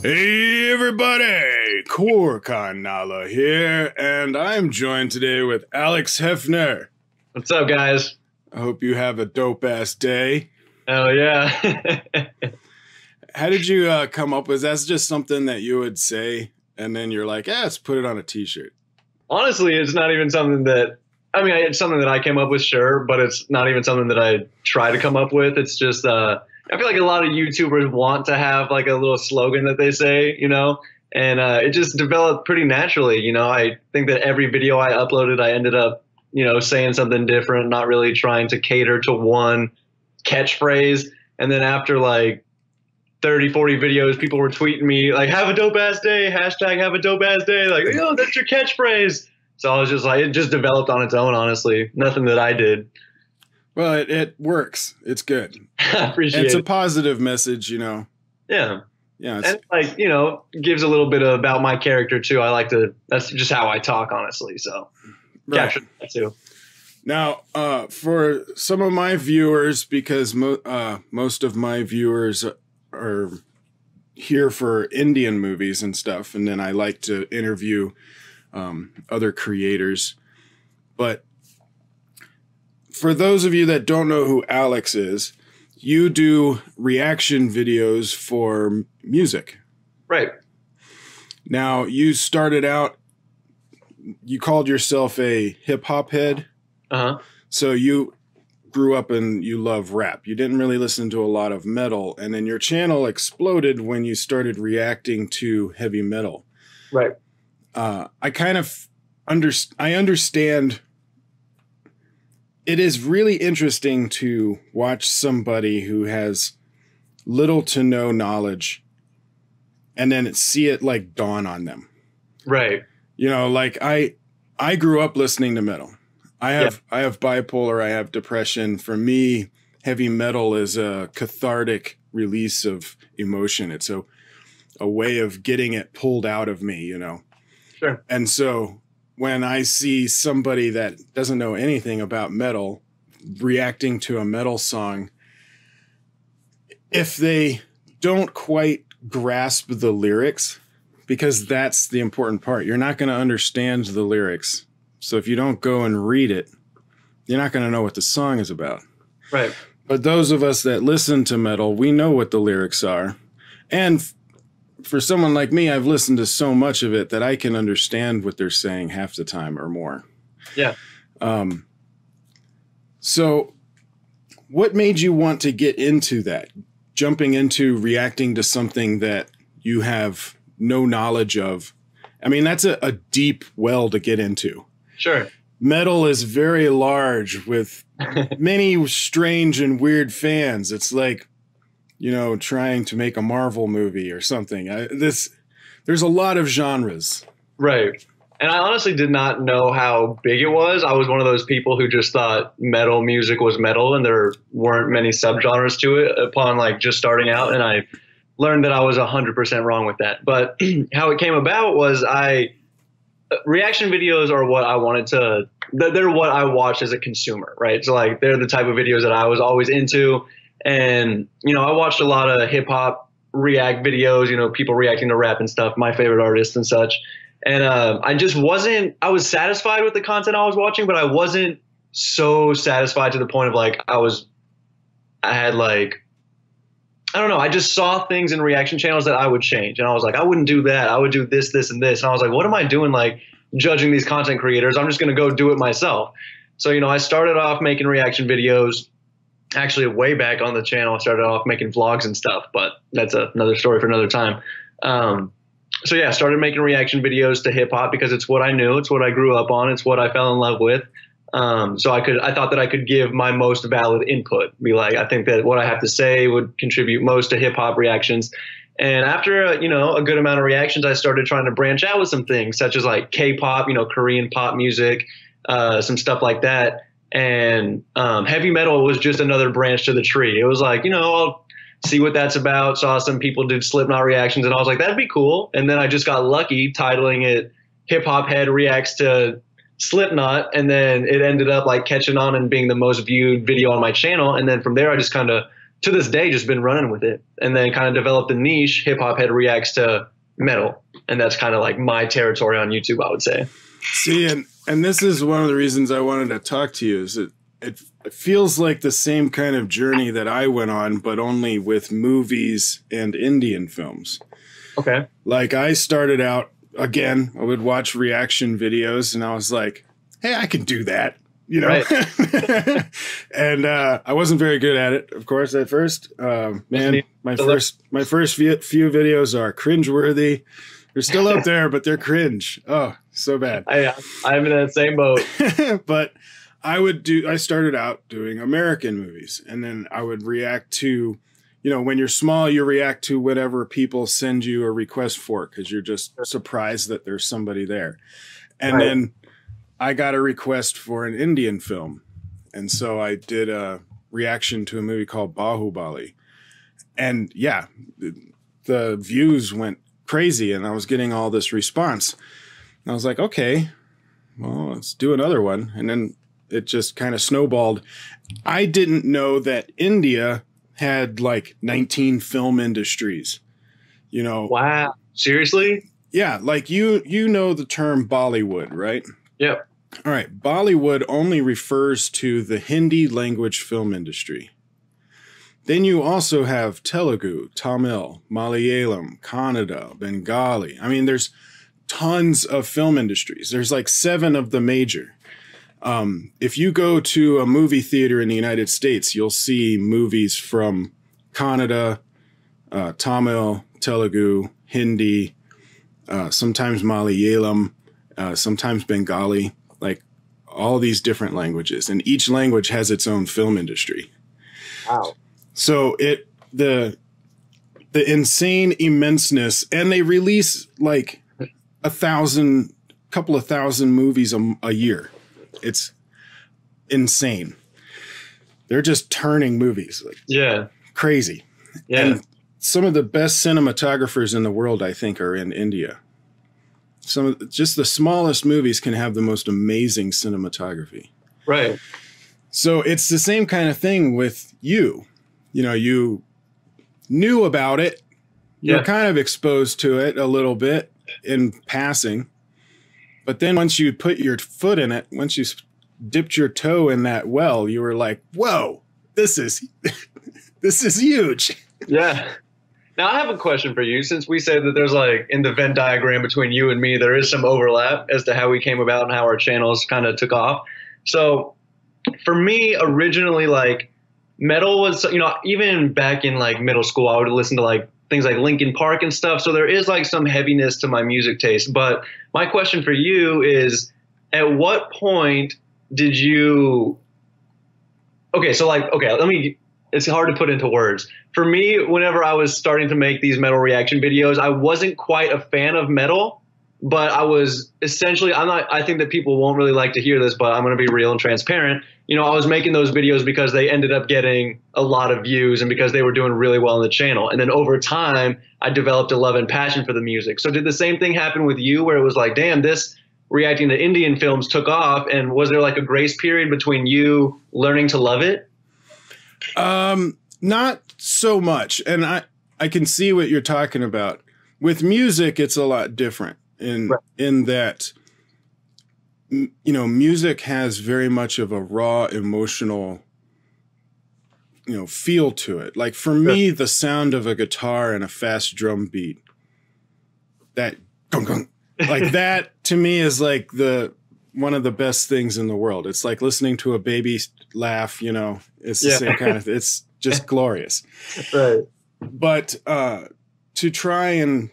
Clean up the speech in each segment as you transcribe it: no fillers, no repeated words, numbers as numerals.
Hey everybody, Koricon here, and I'm joined today with Alex Hefner. What's up, guys? I hope you have a dope-ass day. Oh, yeah. How did you come up with that? That's just something that you would say, and then you're like, let's put it on a t-shirt. Honestly, it's not even something that, it's something that I came up with, sure, but it's not even something that I try to come up with. It's just, I feel like a lot of YouTubers want to have like a little slogan that they say, and it just developed pretty naturally. I think that every video I uploaded, I ended up, saying something different, not really trying to cater to one catchphrase. And then after like 30, 40 videos, people were tweeting me like, have a dope ass day, hashtag have a dope ass day. Like, yo, that's your catchphrase. So I was just like, it just developed on its own, honestly. Nothing that I did. Well, it works. It's good. I appreciate it. It's a positive message, Yeah. Yeah. And like, gives a little bit about my character too. That's just how I talk, honestly. So capture that too. Now, for some of my viewers, because most of my viewers are here for Indian movies and stuff, and then I like to interview other creators. But for those of you that don't know who Alex is, you do reaction videos for music. Right. Now, you started out, you called yourself a hip-hop head. Uh-huh. So you grew up and you love rap. You didn't really listen to a lot of metal. And then your channel exploded when you started reacting to heavy metal. Right. I kind of understand. It is really interesting to watch somebody who has little to no knowledge and then see it like dawn on them. Right. Like I grew up listening to metal. I have bipolar, I have depression. For me, heavy metal is a cathartic release of emotion. It's a way of getting it pulled out of me, Sure. And so when I see somebody that doesn't know anything about metal reacting to a metal song, if they don't quite grasp the lyrics, because that's the important part, you're not going to understand the lyrics. So if you don't go and read it, you're not going to know what the song is about. Right. But those of us that listen to metal, we know what the lyrics are. And for someone like me, I've listened to so much of it that I can understand what they're saying half the time or more. Yeah. So what made you want to get into that? Jumping into reacting to something that you have no knowledge of. I mean, that's a deep well to get into. Sure. Metal is very large with many strange and weird fans. It's like, trying to make a Marvel movie or something. There's a lot of genres. Right. And I honestly did not know how big it was. I was one of those people who just thought metal music was metal and there weren't many subgenres to it upon like just starting out. And I learned that I was 100% wrong with that. But how it came about was reaction videos are what I wanted to, they're what I watched as a consumer, right? So like they're the type of videos that I was always into. And, I watched a lot of hip hop react videos, people reacting to rap and stuff, my favorite artists and such. And I was satisfied with the content I was watching, but I wasn't so satisfied to the point of like, I just saw things in reaction channels that I would change. And I was like, I wouldn't do that. I would do this, this, and this. And I was like, what am I doing? Like judging these content creators. I'm just going to go do it myself. So, I started off making reaction videos. Actually, way back on the channel, I started off making vlogs and stuff, but that's another story for another time. So yeah, I started making reaction videos to hip hop because it's what I knew. It's what I grew up on. It's what I fell in love with. So I thought that I could give my most valid input. Be like, I think that what I have to say would contribute most to hip hop reactions. And after, a good amount of reactions, I started trying to branch out with some things such as like K-pop, Korean pop music, some stuff like that. And heavy metal was just another branch to the tree. It was like, I'll see what that's about. Saw some people did Slipknot reactions, and I was like, that'd be cool. And then I just got lucky titling it Hip Hop Head Reacts to Slipknot, and then it ended up like catching on and being the most viewed video on my channel. And then from there, I just kind of to this day just been running with it, and then kind of developed a niche. Hip hop head reacts to metal, and that's kind of like my territory on YouTube, I would say. See, and this is one of the reasons I wanted to talk to you, is it feels like the same kind of journey that I went on, but only with movies and Indian films. Okay. Like, I started out, again, I would watch reaction videos, and I was like, hey, I can do that, you know? Right. And I wasn't very good at it, of course, at first. Man, my first few videos are cringeworthy. They're still up there, but they're cringe. Oh, so bad. I'm in that same boat. But I started out doing American movies, and then I would react to, you know, when you're small, you react to whatever people send you a request for, because you're just surprised that there's somebody there. And then I got a request for an Indian film. And so I did a reaction to a movie called Bahubali. And yeah, the views went crazy, and I was getting all this response. And I was like, okay, well, let's do another one. And then it just kind of snowballed. I didn't know that India had like 19 film industries, you know. Wow. Seriously? Yeah. Like you know the term Bollywood, right? Yep. All right. Bollywood only refers to the Hindi language film industry. Then you also have Telugu, Tamil, Malayalam, Kannada, Bengali. I mean, there's tons of film industries. There's like 7 of the major. If you go to a movie theater in the United States, you'll see movies from Kannada, Tamil, Telugu, Hindi, sometimes Malayalam, sometimes Bengali, like all these different languages. And each language has its own film industry. Wow. So the insane immenseness, and they release like couple of thousand movies a year. It's insane. They're just turning movies like crazy. Yeah. And some of the best cinematographers in the world, I think, are in India. Just the smallest movies can have the most amazing cinematography. Right. So it's the same kind of thing with you. You know, you knew about it. You're kind of exposed to it a little bit in passing. But then once you put your foot in it, once you dipped your toe in that well, you were like, whoa, this is huge. Yeah. Now I have a question for you. Since we said that there's like in the Venn diagram between you and me, there is some overlap as to how we came about and how our channels kind of took off. So for me, originally, like, metal was, you know, even back in like middle school, I would listen to like things like Linkin Park and stuff. So there is like some heaviness to my music taste. But my question for you is, at what point did you, it's hard to put into words. For me, whenever I was starting to make these metal reaction videos, I wasn't quite a fan of metal, but I was essentially, I think that people won't really like to hear this, but I'm going to be real and transparent. You know, I was making those videos because they ended up getting a lot of views and because they were doing really well on the channel. And then over time, I developed a love and passion for the music. So did the same thing happen with you, where it was like, damn, this reacting to Indian films took off? And was there like a grace period between you learning to love it? Not so much. And I can see what you're talking about. With music, it's a lot different in that, you know, music has very much of a raw emotional, you know, feel to it. Like for me, the sound of a guitar and a fast drum beat, that gung, gung, like that to me is like one of the best things in the world. It's like listening to a baby laugh, you know, it's the same kind of, it's just glorious. Right. But to try and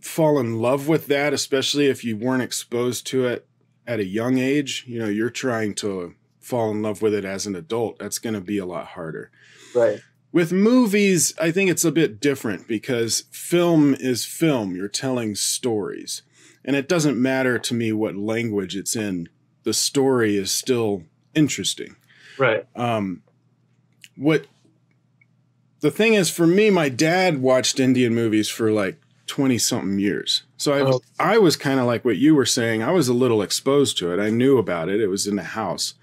fall in love with that, especially if you weren't exposed to it at a young age, you know, you're trying to fall in love with it as an adult. That's going to be a lot harder. Right. With movies, I think it's a bit different because film is film. You're telling stories. And it doesn't matter to me what language it's in. The story is still interesting. Right. What the thing is, for me, my dad watched Indian movies for like 20-something years. So I was kind of like what you were saying. I was a little exposed to it. I knew about it. It was in the house.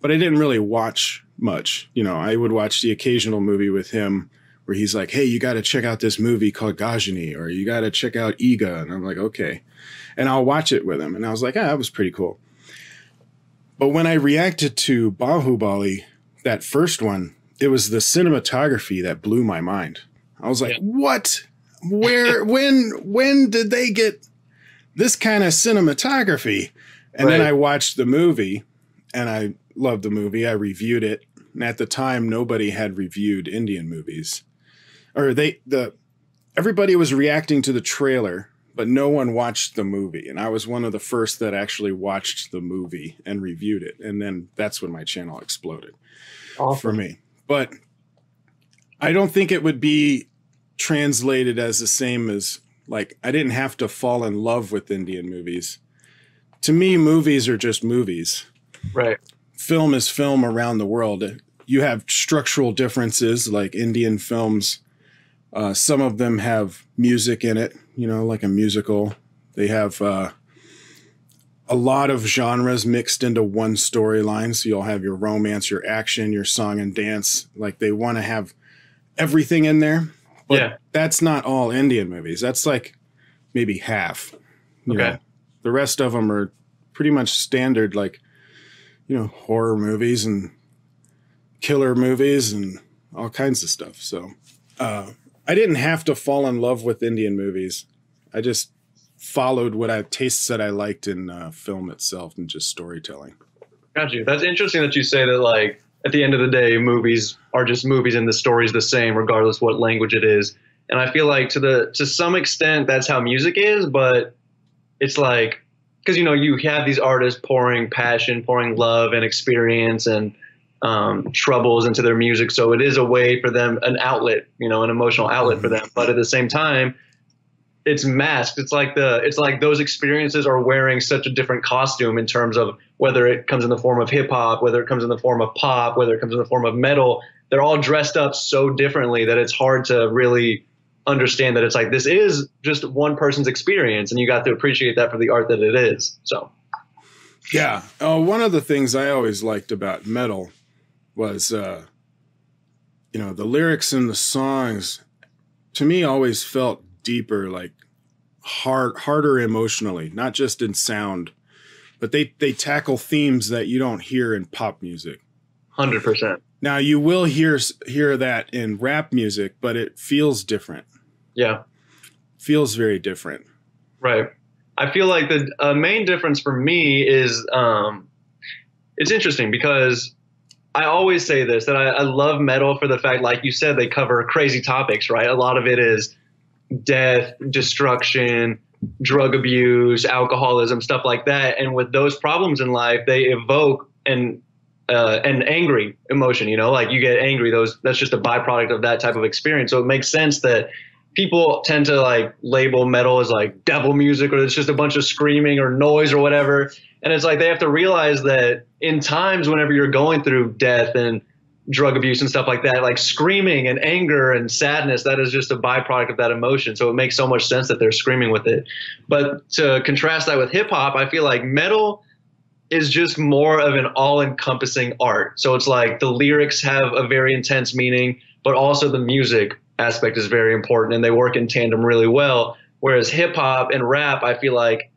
But I didn't really watch much. You know, I would watch the occasional movie with him where he's like, hey, you got to check out this movie called Gajini, or you got to check out Iga. And I'm like, okay. And I'll watch it with him. And I was like, that was pretty cool. But when I reacted to Bahubali, that first one, it was the cinematography that blew my mind. I was like, what? Where, when did they get this kind of cinematography? And then I watched the movie, and I loved the movie. I reviewed it. And at the time, nobody had reviewed Indian movies. Or everybody was reacting to the trailer, but no one watched the movie. And I was one of the first that actually watched the movie and reviewed it. And then that's when my channel exploded for me. But I don't think it would be translated as the same as, like, I didn't have to fall in love with Indian movies. To me, movies are just movies. Right. Film is film around the world. You have structural differences, like Indian films. Some of them have music in it, you know, like a musical. They have a lot of genres mixed into one storyline. So you'll have your romance, your action, your song and dance. Like, they want to have everything in there. But that's not all Indian movies. That's like maybe half. You know. The rest of them are pretty much standard, like, you know, horror movies and killer movies and all kinds of stuff. So I didn't have to fall in love with Indian movies. I just followed tastes that I liked in film itself and just storytelling. Got you. That's interesting that you say that, like, at the end of the day, movies are just movies and the story's the same regardless what language it is. And I feel like to some extent that's how music is, but it's like, because, you know, you have these artists pouring passion, pouring love and experience and troubles into their music. So it is a way for them, an outlet, you know, an emotional outlet for them. But at the same time, it's masked. It's like those experiences are wearing such a different costume in terms of whether it comes in the form of hip hop, whether it comes in the form of pop, whether it comes in the form of metal. They're all dressed up so differently that it's hard to really understand that it's like, this is just one person's experience, and you got to appreciate that for the art that it is. So, yeah. One of the things I always liked about metal was, you know, the lyrics in the songs to me always felt deeper, like harder emotionally, not just in sound, but they tackle themes that you don't hear in pop music. 100%. Now you will hear that in rap music, but it feels different. Yeah. Feels very different. Right. I feel like the main difference for me is, it's interesting because I always say this, that I love metal for the fact, like you said, they cover crazy topics, right? A lot of it is death, destruction, drug abuse, alcoholism, stuff like that. And with those problems in life, they evoke an angry emotion, you know, like you get angry, that's just a byproduct of that type of experience. So it makes sense that people tend to like label metal as like devil music, or it's just a bunch of screaming or noise or whatever. And it's like they have to realize that in times whenever you're going through death and drug abuse and stuff like that, like screaming and anger and sadness, that is just a byproduct of that emotion. So it makes so much sense that they're screaming with it. But to contrast that with hip hop, I feel like metal is just more of an all-encompassing art. So it's like the lyrics have a very intense meaning, but also the music aspect is very important, and they work in tandem really well. Whereas hip hop and rap, I feel like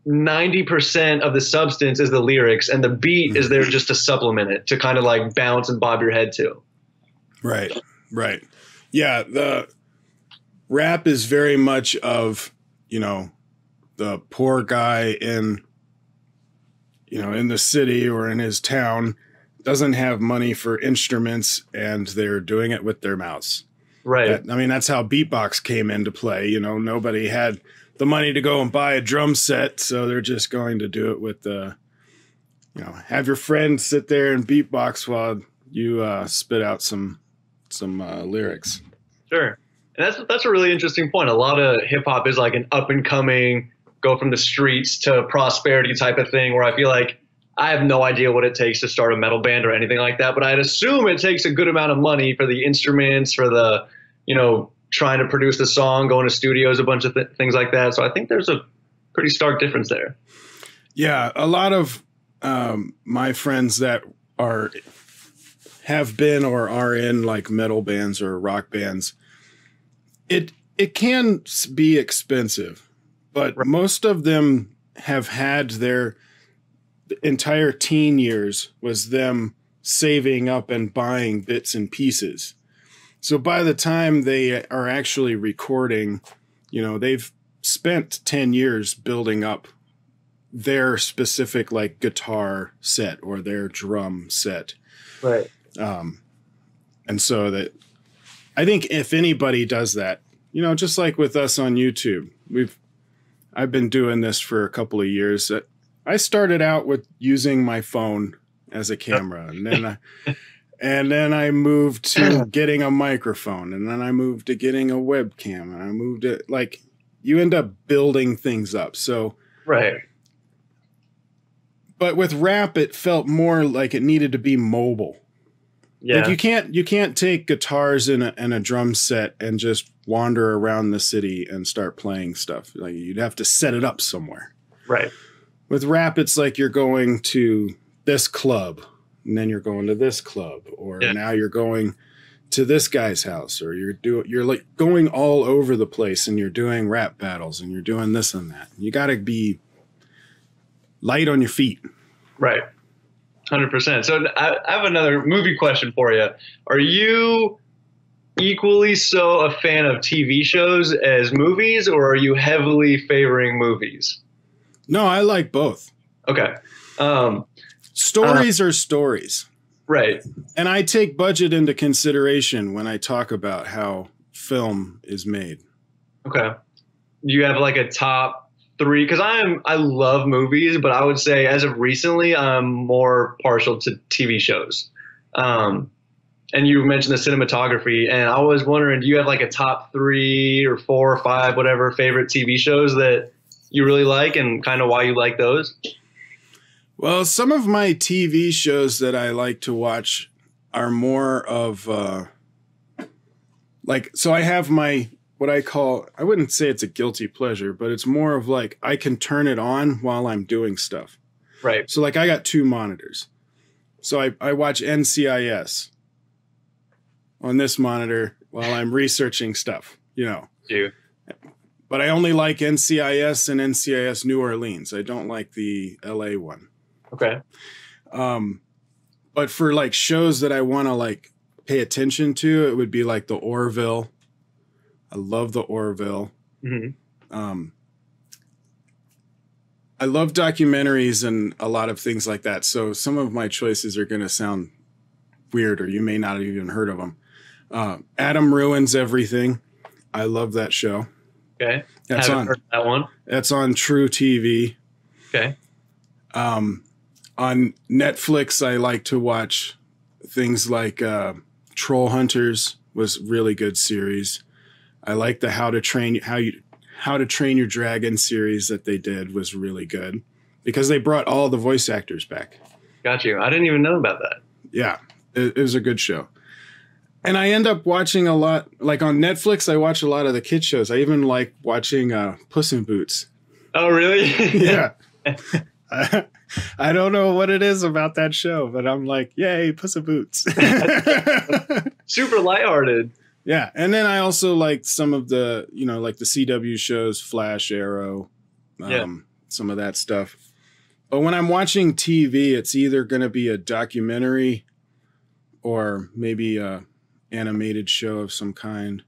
90% of the substance is the lyrics, and the beat is there just to supplement it, to kind of like bounce and bob your head to. Right, right. Yeah, the rap is very much of, you know, the poor guy in, you know, in the city or in his town doesn't have money for instruments, and they're doing it with their mouths. Right. I mean, that's how beatbox came into play. You know, nobody had the money to go and buy a drum set, so they're just going to do it with the, you know, have your friend sit there and beatbox while you spit out some lyrics. Sure. And that's a really interesting point. A lot of hip hop is like an up and coming, go from the streets to prosperity type of thing, where I feel like I have no idea what it takes to start a metal band or anything like that, but I'd assume it takes a good amount of money for the instruments, for the, you know, trying to produce the song, going to studios, a bunch of things like that. So I think there's a pretty stark difference there. Yeah, a lot of my friends that are have been or are in like metal bands or rock bands, it can be expensive, but most of them have had their entire teen years was them saving up and buying bits and pieces. So by the time they are actually recording, you know, they've spent 10 years building up their specific like guitar set or their drum set. Right. And so that I think if anybody does that, you know, just like with us on YouTube, I've been doing this for a couple of years. I started out with using my phone as a camera, and then I moved to getting a microphone, and then I moved to getting a webcam, and I moved to like you end up building things up. So right. But with rap, it felt more like it needed to be mobile. Yeah. Like you can't take guitars and a drum set and just wander around the city and start playing stuff. Like you'd have to set it up somewhere. Right. With rap, it's like you're going to this club and then you're going to this club, or now you're going to this guy's house, or you're like going all over the place and you're doing rap battles and you're doing this and that. You got to be light on your feet. Right. 100%. So I have another movie question for you. Are you equally so a fan of TV shows as movies, or are you heavily favoring movies? No, I like both. Okay. Stories are stories. Right. And I take budget into consideration when I talk about how film is made. Okay. Do you have like a top three? Because I love movies, but I would say as of recently, I'm more partial to TV shows. And you mentioned the cinematography, and I was wondering, do you have like a top 3 or 4 or 5, whatever, favorite TV shows that you really like, and kind of why you like those? Well, some of my TV shows that I like to watch are more of so I have my what I call, I wouldn't say it's a guilty pleasure, but it's more of like I can turn it on while I'm doing stuff. Right. So like I got 2 monitors. So I watch NCIS on this monitor while I'm researching stuff, you know. You. But I only like NCIS and NCIS New Orleans. I don't like the LA one. Okay. But for like shows that I want to like pay attention to, it would be like the Orville. I love the Orville. Mm-hmm. I love documentaries and a lot of things like that. So some of my choices are going to sound weird, or you may not have even heard of them. Adam Ruins Everything. I love that show. Okay. Haven't heard that one. That's on True TV. Okay. On Netflix, I like to watch things like Troll Hunters was really good series. I like the How to Train Your Dragon series that they did was really good because they brought all the voice actors back. Got you. I didn't even know about that. Yeah, it was a good show. And I end up watching a lot, like on Netflix, I watch a lot of the kid shows. I even like watching Puss in Boots. Oh, really? Yeah. I don't know what it is about that show, but I'm like, yay, Puss in Boots. Super lighthearted. Yeah. And then I also like some of the, you know, like the CW shows, Flash, Arrow, some of that stuff. But when I'm watching TV, it's either going to be a documentary or maybe a animated show of some kind.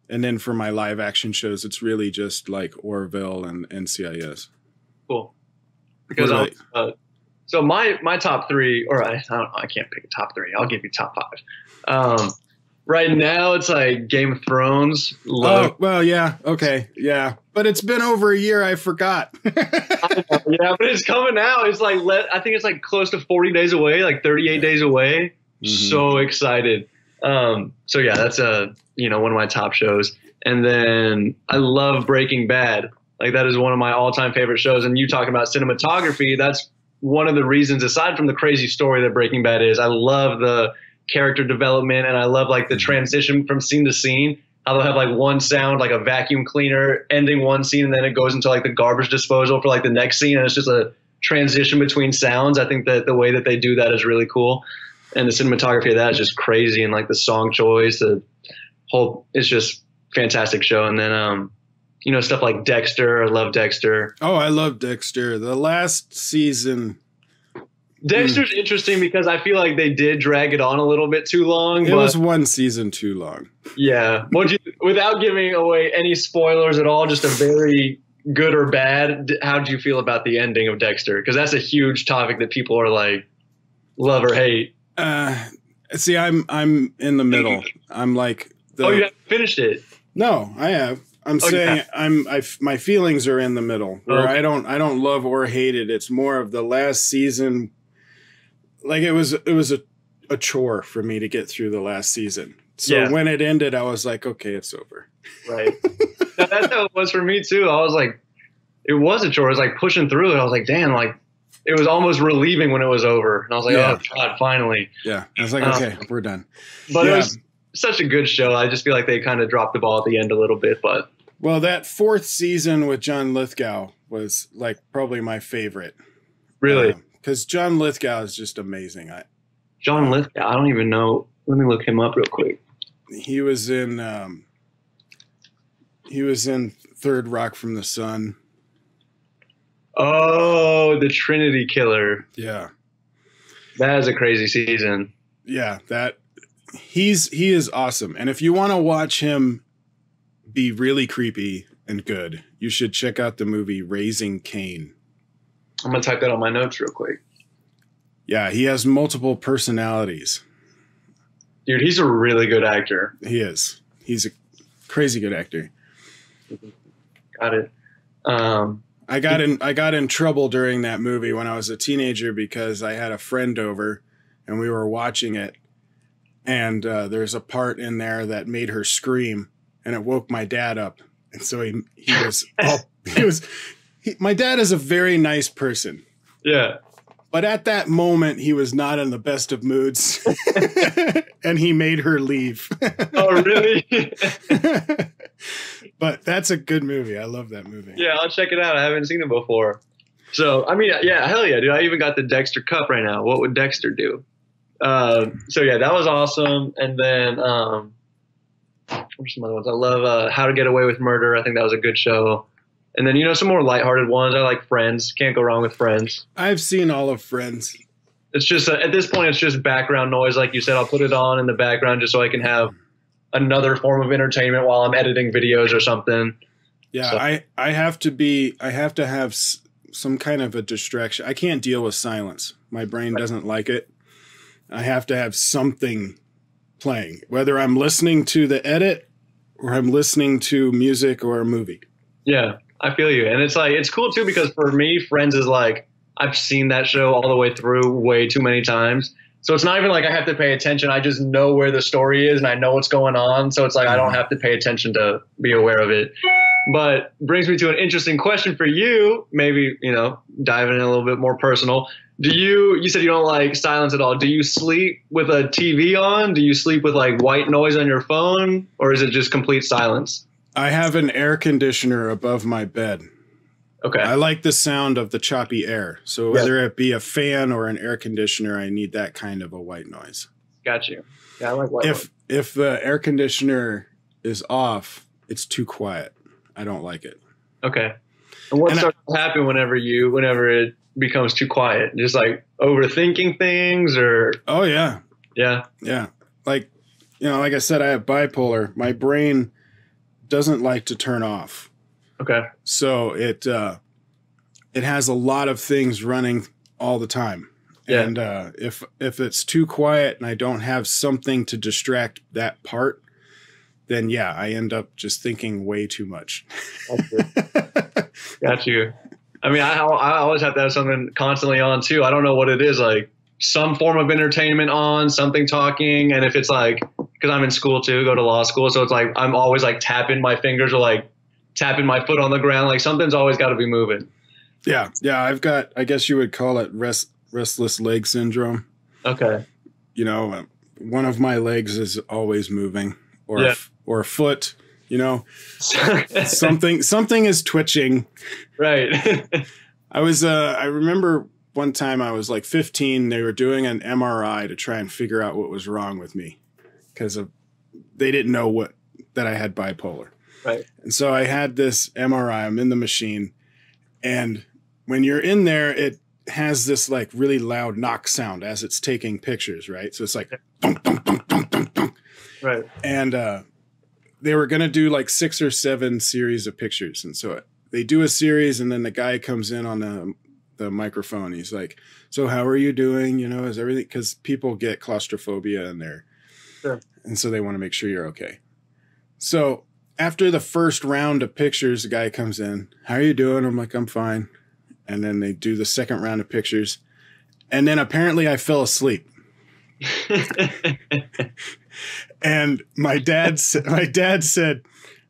And then for my live action shows, it's really just like Orville and NCIS. Cool. Because so my top 3, or I don't know, I can't pick a top 3. I'll give you top 5. Right now it's like Game of Thrones. Oh, well, yeah. Okay. Yeah. But it's been over a year. I forgot. Yeah, but it's coming out. It's like, I think it's like close to 40 days away, like 38 days away. Mm-hmm. So excited. So yeah, that's one of my top shows. And then I love Breaking Bad. Like that is one of my all-time favorite shows. And you talking about cinematography, that's one of the reasons, aside from the crazy story that Breaking Bad is, I love the character development, and I love like the transition from scene to scene. How they'll have like one sound, like a vacuum cleaner ending one scene, and then it goes into like the garbage disposal for like the next scene, and it's just a transition between sounds. I think that the way that they do that is really cool. And the cinematography of that is just crazy. And like the song choice, the whole, it's just fantastic show. And then, you know, stuff like Dexter. I love Dexter. Oh, I love Dexter. The last season. Dexter's interesting because I feel like they did drag it on a little bit too long. It was one season too long. Yeah. Without giving away any spoilers at all, just a very good or bad, how do you feel about the ending of Dexter? Because that's a huge topic that people are like, love or hate. See, I'm in the middle. I'm like oh, you haven't finished it? No, I have. I'm saying my feelings are in the middle where I don't love or hate it. It's more of the last season. Like it was a chore for me to get through the last season. So when it ended, I was like, okay, it's over. Right. That's how it was for me too. I was like, it was a chore. I was like pushing through it. I was like, damn, like it was almost relieving when it was over. And I was like, oh God, finally. Yeah. I was like, okay, we're done. But it was such a good show. I just feel like they kind of dropped the ball at the end a little bit, but. Well, that 4th season with John Lithgow was like probably my favorite. Really? Because John Lithgow is just amazing. John Lithgow, I don't even know. Let me look him up real quick. He was in Third Rock from the Sun. Oh, the Trinity Killer. Yeah. That is a crazy season. Yeah, he is awesome. And if you want to watch him be really creepy and good, you should check out the movie Raising Cain. I'm going to type that on my notes real quick. Yeah, he has multiple personalities. Dude, he's a really good actor. He is. He's a crazy good actor. Got it. I got in trouble during that movie when I was a teenager because I had a friend over and we were watching it, and there's a part in there that made her scream, and it woke my dad up. And so my dad is a very nice person. Yeah. But at that moment, he was not in the best of moods, and he made her leave. Oh, really? But that's a good movie. I love that movie. Yeah, I'll check it out. I haven't seen it before. So, I mean, yeah, hell yeah, dude. I even got the Dexter Cup right now. What would Dexter do? So, yeah, that was awesome. And then what's some other ones? I love How to Get Away with Murder. I think that was a good show. And then, you know, some more lighthearted ones. I like Friends. Can't go wrong with Friends. I've seen all of Friends. It's just, at this point, it's just background noise. Like you said, I'll put it on in the background just so I can have another form of entertainment while I'm editing videos or something. Yeah, so. I have to have some kind of a distraction. I can't deal with silence. My brain doesn't like it. I have to have something playing, whether I'm listening to the edit or I'm listening to music or a movie. Yeah. I feel you. And it's like, it's cool too, because for me, Friends is like, I've seen that show all the way through way too many times. So it's not even like I have to pay attention. I just know where the story is and I know what's going on. So it's like, I don't have to pay attention to be aware of it. But brings me to an interesting question for you, maybe, you know, diving in a little bit more personal. You said you don't like silence at all. Do you sleep with a TV on? Do you sleep with like white noise on your phone? Or is it just complete silence? I have an air conditioner above my bed. Okay. I like the sound of the choppy air. So whether it be a fan or an air conditioner, I need that kind of a white noise. Got you. Yeah, I like white noise. If the air conditioner is off, it's too quiet. I don't like it. Okay. And what starts to happen whenever it becomes too quiet? Just like overthinking things or? Oh, yeah. Yeah. Yeah. Like, you know, like I said, I have bipolar. My brain doesn't like to turn off. Okay. So it has a lot of things running all the time. Yeah. And if it's too quiet and I don't have something to distract that part, then yeah, I end up just thinking way too much. Got you. I mean, I always have to have something constantly on too. I don't know what it is, like some form of entertainment on, something talking. And if it's like, because I'm in school too, go to law school. So it's like, I'm always like tapping my fingers or like tapping my foot on the ground. Like something's always got to be moving. Yeah. Yeah. I've got, I guess you would call it restless leg syndrome. Okay. You know, one of my legs is always moving or a foot, you know, something is twitching. Right. I remember one time I was like 15, they were doing an MRI to try and figure out what was wrong with me because they didn't know that I had bipolar. Right. And so I had this MRI, I'm in the machine, and when you're in there, it has this like really loud knock sound as it's taking pictures, right? So it's like dunk, dunk, dunk, dunk, dunk, dunk. Right. And they were going to do like 6 or 7 series of pictures. And so they do a series, and then the guy comes in on the microphone. He's like, so how are you doing? You know, is everything, because people get claustrophobia in there. Sure. And so they want to make sure you're okay. So after the first round of pictures, the guy comes in, how are you doing? I'm like, I'm fine. And then they do the second round of pictures. And then apparently I fell asleep. And my dad said,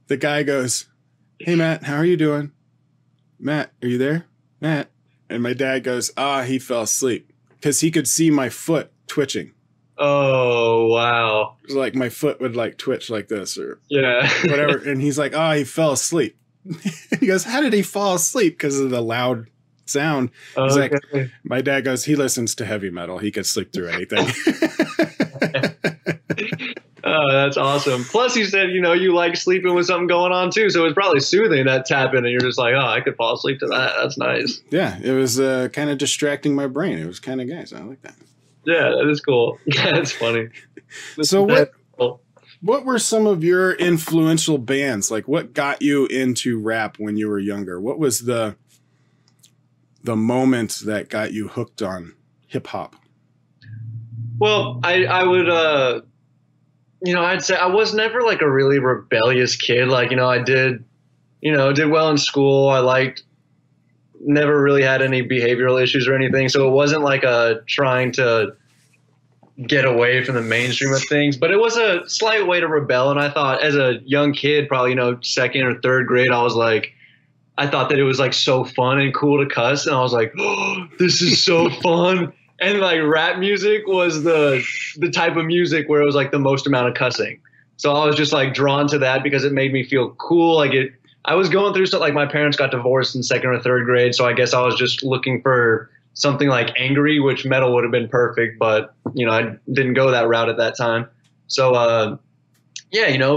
the guy goes, hey, Matt, how are you doing? Matt, are you there? Matt. And my dad goes, he fell asleep because he could see my foot twitching. Oh, wow. It was like my foot would like twitch like this or yeah, whatever. And he's like, he fell asleep. He goes, how did he fall asleep? Because of the loud sound. He's like, my dad goes, he listens to heavy metal. He could sleep through anything. Oh, that's awesome. Plus, you said, you like sleeping with something going on too. So it's probably soothing, that tapping, and you're just like, I could fall asleep to that. That's nice. Yeah, it was kind of distracting my brain. It was kind of nice. I like that. Yeah, that is cool. That's funny. So what were some of your influential bands? Like, what got you into rap when you were younger? What was the moment that got you hooked on hip hop? Well, I would, I'd say I was never like a really rebellious kid. Like, I did well in school. I never really had any behavioral issues or anything. So it wasn't like trying to get away from the mainstream of things, but it was a slight way to rebel. And I thought as a young kid, probably, second or third grade, I thought that it was like so fun and cool to cuss. And I was like, oh, this is so fun. And like rap music was the type of music where it was like the most amount of cussing. So I was just like drawn to that because it made me feel cool. I was going through stuff, like my parents got divorced in second or third grade. So I guess I was just looking for something like angry, which metal would have been perfect, but I didn't go that route at that time. So,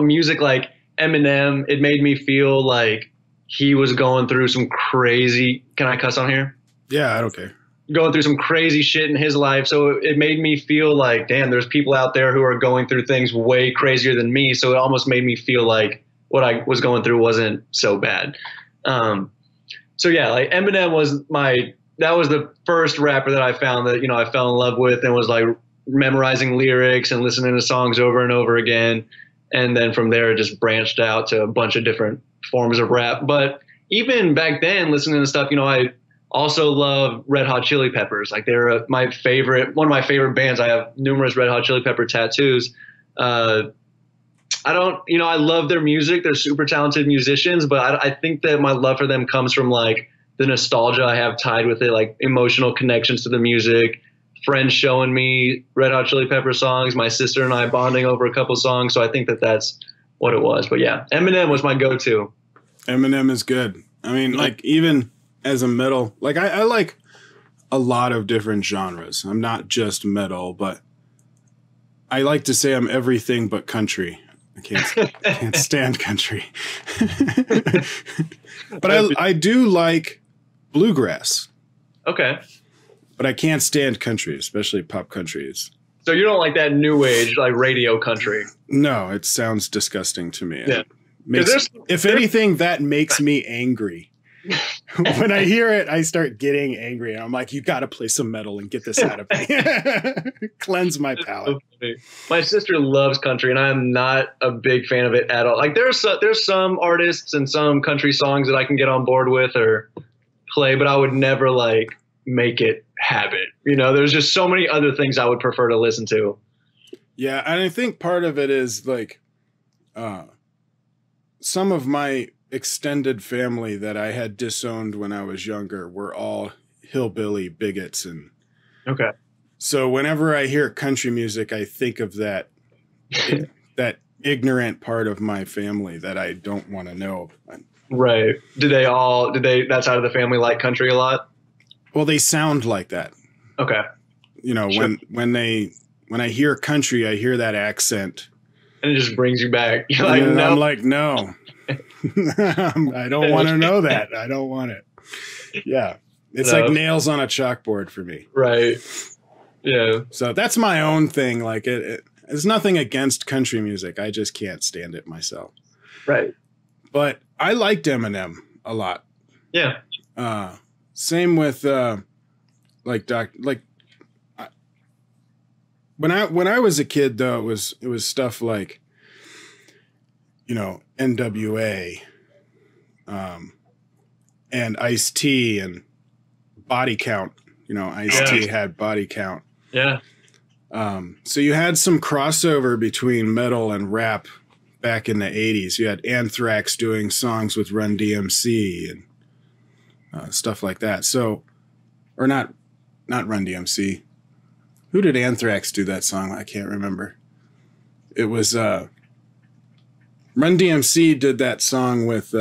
music like Eminem, it made me feel like he was going through some crazy, can I cuss on here? Yeah, I don't care. Going through some crazy shit in his life. So it made me feel like, damn, there's people out there who are going through things way crazier than me. So it almost made me feel like what I was going through wasn't so bad. Like Eminem that was the first rapper that I found that, I fell in love with and was like memorizing lyrics and listening to songs over and over again. And then from there, it just branched out to a bunch of different forms of rap. But even back then, listening to stuff, I also love Red Hot Chili Peppers. Like they're one of my favorite bands. I have numerous Red Hot Chili Pepper tattoos. I love their music. They're super talented musicians, but I think that my love for them comes from like the nostalgia I have tied with it, like emotional connections to the music, friends showing me Red Hot Chili Pepper songs, my sister and I bonding over a couple songs. So I think that that's what it was. But yeah, Eminem was my go-to. Eminem is good. I mean, like even as a metal, like I like a lot of different genres. I'm not just metal, but I like to say I'm everything but country. I can't stand country. But I do like bluegrass. Okay. But I can't stand country, especially pop country. So you don't like that new age, like radio country? No, it sounds disgusting to me. Yeah. If anything, that makes me angry. When I hear it, I start getting angry. And I'm like, you got to play some metal and get this out of me. Cleanse my palate. So my sister loves country, and I'm not a big fan of it at all. Like there's some artists and some country songs that I can get on board with or play, but I would never like make it habit. There's just so many other things I would prefer to listen to. Yeah, and I think part of it is like some of my extended family that I had disowned when I was younger were all hillbilly bigots. And okay. So whenever I hear country music, I think of that ignorant part of my family that I don't want to know. Right. Did that side of the family like country a lot? Well, they sound like that. Okay. You know, Sure. when I hear country, I hear that accent. And it just brings you back. You're like, And no. I'm like, no. I don't want to know that. I don't want it. Yeah. It's like nails on a chalkboard for me. Right. Yeah. So that's my own thing. Like it's nothing against country music. I just can't stand it myself. Right. But I liked Eminem a lot. Yeah. Same with when I was a kid though, it was stuff like, you know, NWA, and Ice-T and Body Count. You know, Ice-T had Body Count. Yeah. So you had some crossover between metal and rap back in the 80s. You had Anthrax doing songs with Run DMC and stuff like that. So, or not Run DMC. Who did Anthrax do that song? I can't remember. It was Run DMC did that song with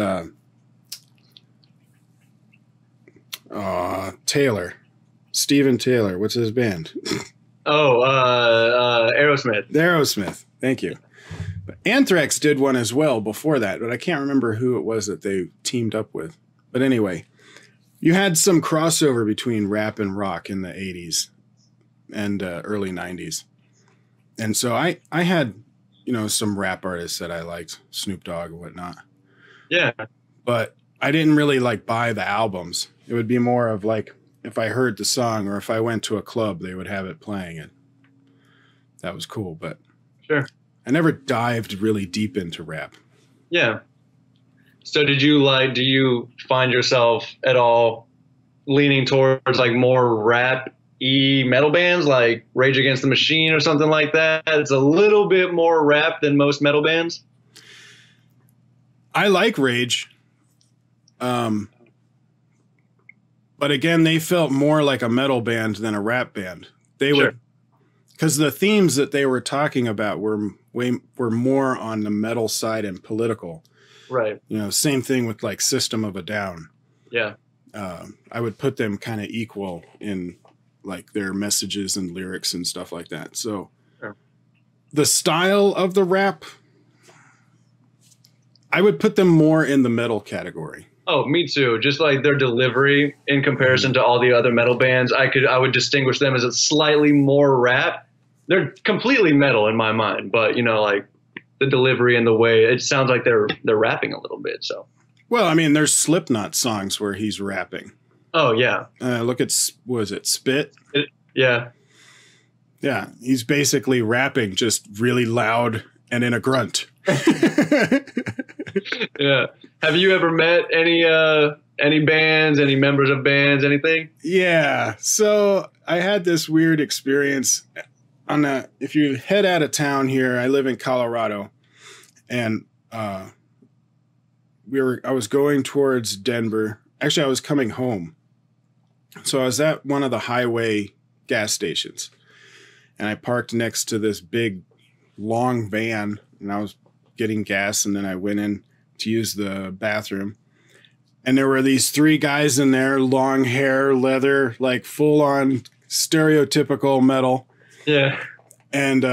Taylor. Steven Taylor. What's his band? Aerosmith. Aerosmith. Thank you. Anthrax did one as well before that, but I can't remember who it was that they teamed up with. But anyway, you had some crossover between rap and rock in the 80s and early 90s. And so I had, you know, some rap artists that I liked, Snoop Dogg and whatnot. Yeah. But I didn't really like buy the albums. It would be more of like if I heard the song or if I went to a club, they would have it playing and that was cool. But sure. I never dived really deep into rap. Yeah. So do you find yourself at all leaning towards like more rap-y metal bands like Rage Against the Machine or something like that? It's a little bit more rap than most metal bands. I like Rage. But again, they felt more like a metal band than a rap band. They would, because the themes that they were talking about were more on the metal side and political. Right. You know, same thing with like System of a Down. Yeah. I would put them kind of equal in like their messages and lyrics and stuff like that. So the style of the rap, I would put them more in the metal category. Oh, me too. Just like their delivery in comparison to all the other metal bands, I would distinguish them as a slightly more rap. They're completely metal in my mind, but you know, like the delivery and the way it sounds like they're rapping a little bit. So, well, I mean, there's Slipknot songs where he's rapping. Oh yeah. Look at was it Spit? Yeah. Yeah, he's basically rapping just really loud and in a grunt. Yeah. Have you ever met any bands, any members of bands, anything? Yeah. So I had this weird experience if you head out of town here, I live in Colorado, and I was going towards Denver. Actually, I was coming home. So I was at one of the highway gas stations, and I parked next to this big long van, and I was getting gas, and then I went in to use the bathroom, and there were these three guys in there, long hair, leather, like full on stereotypical metal. Yeah. And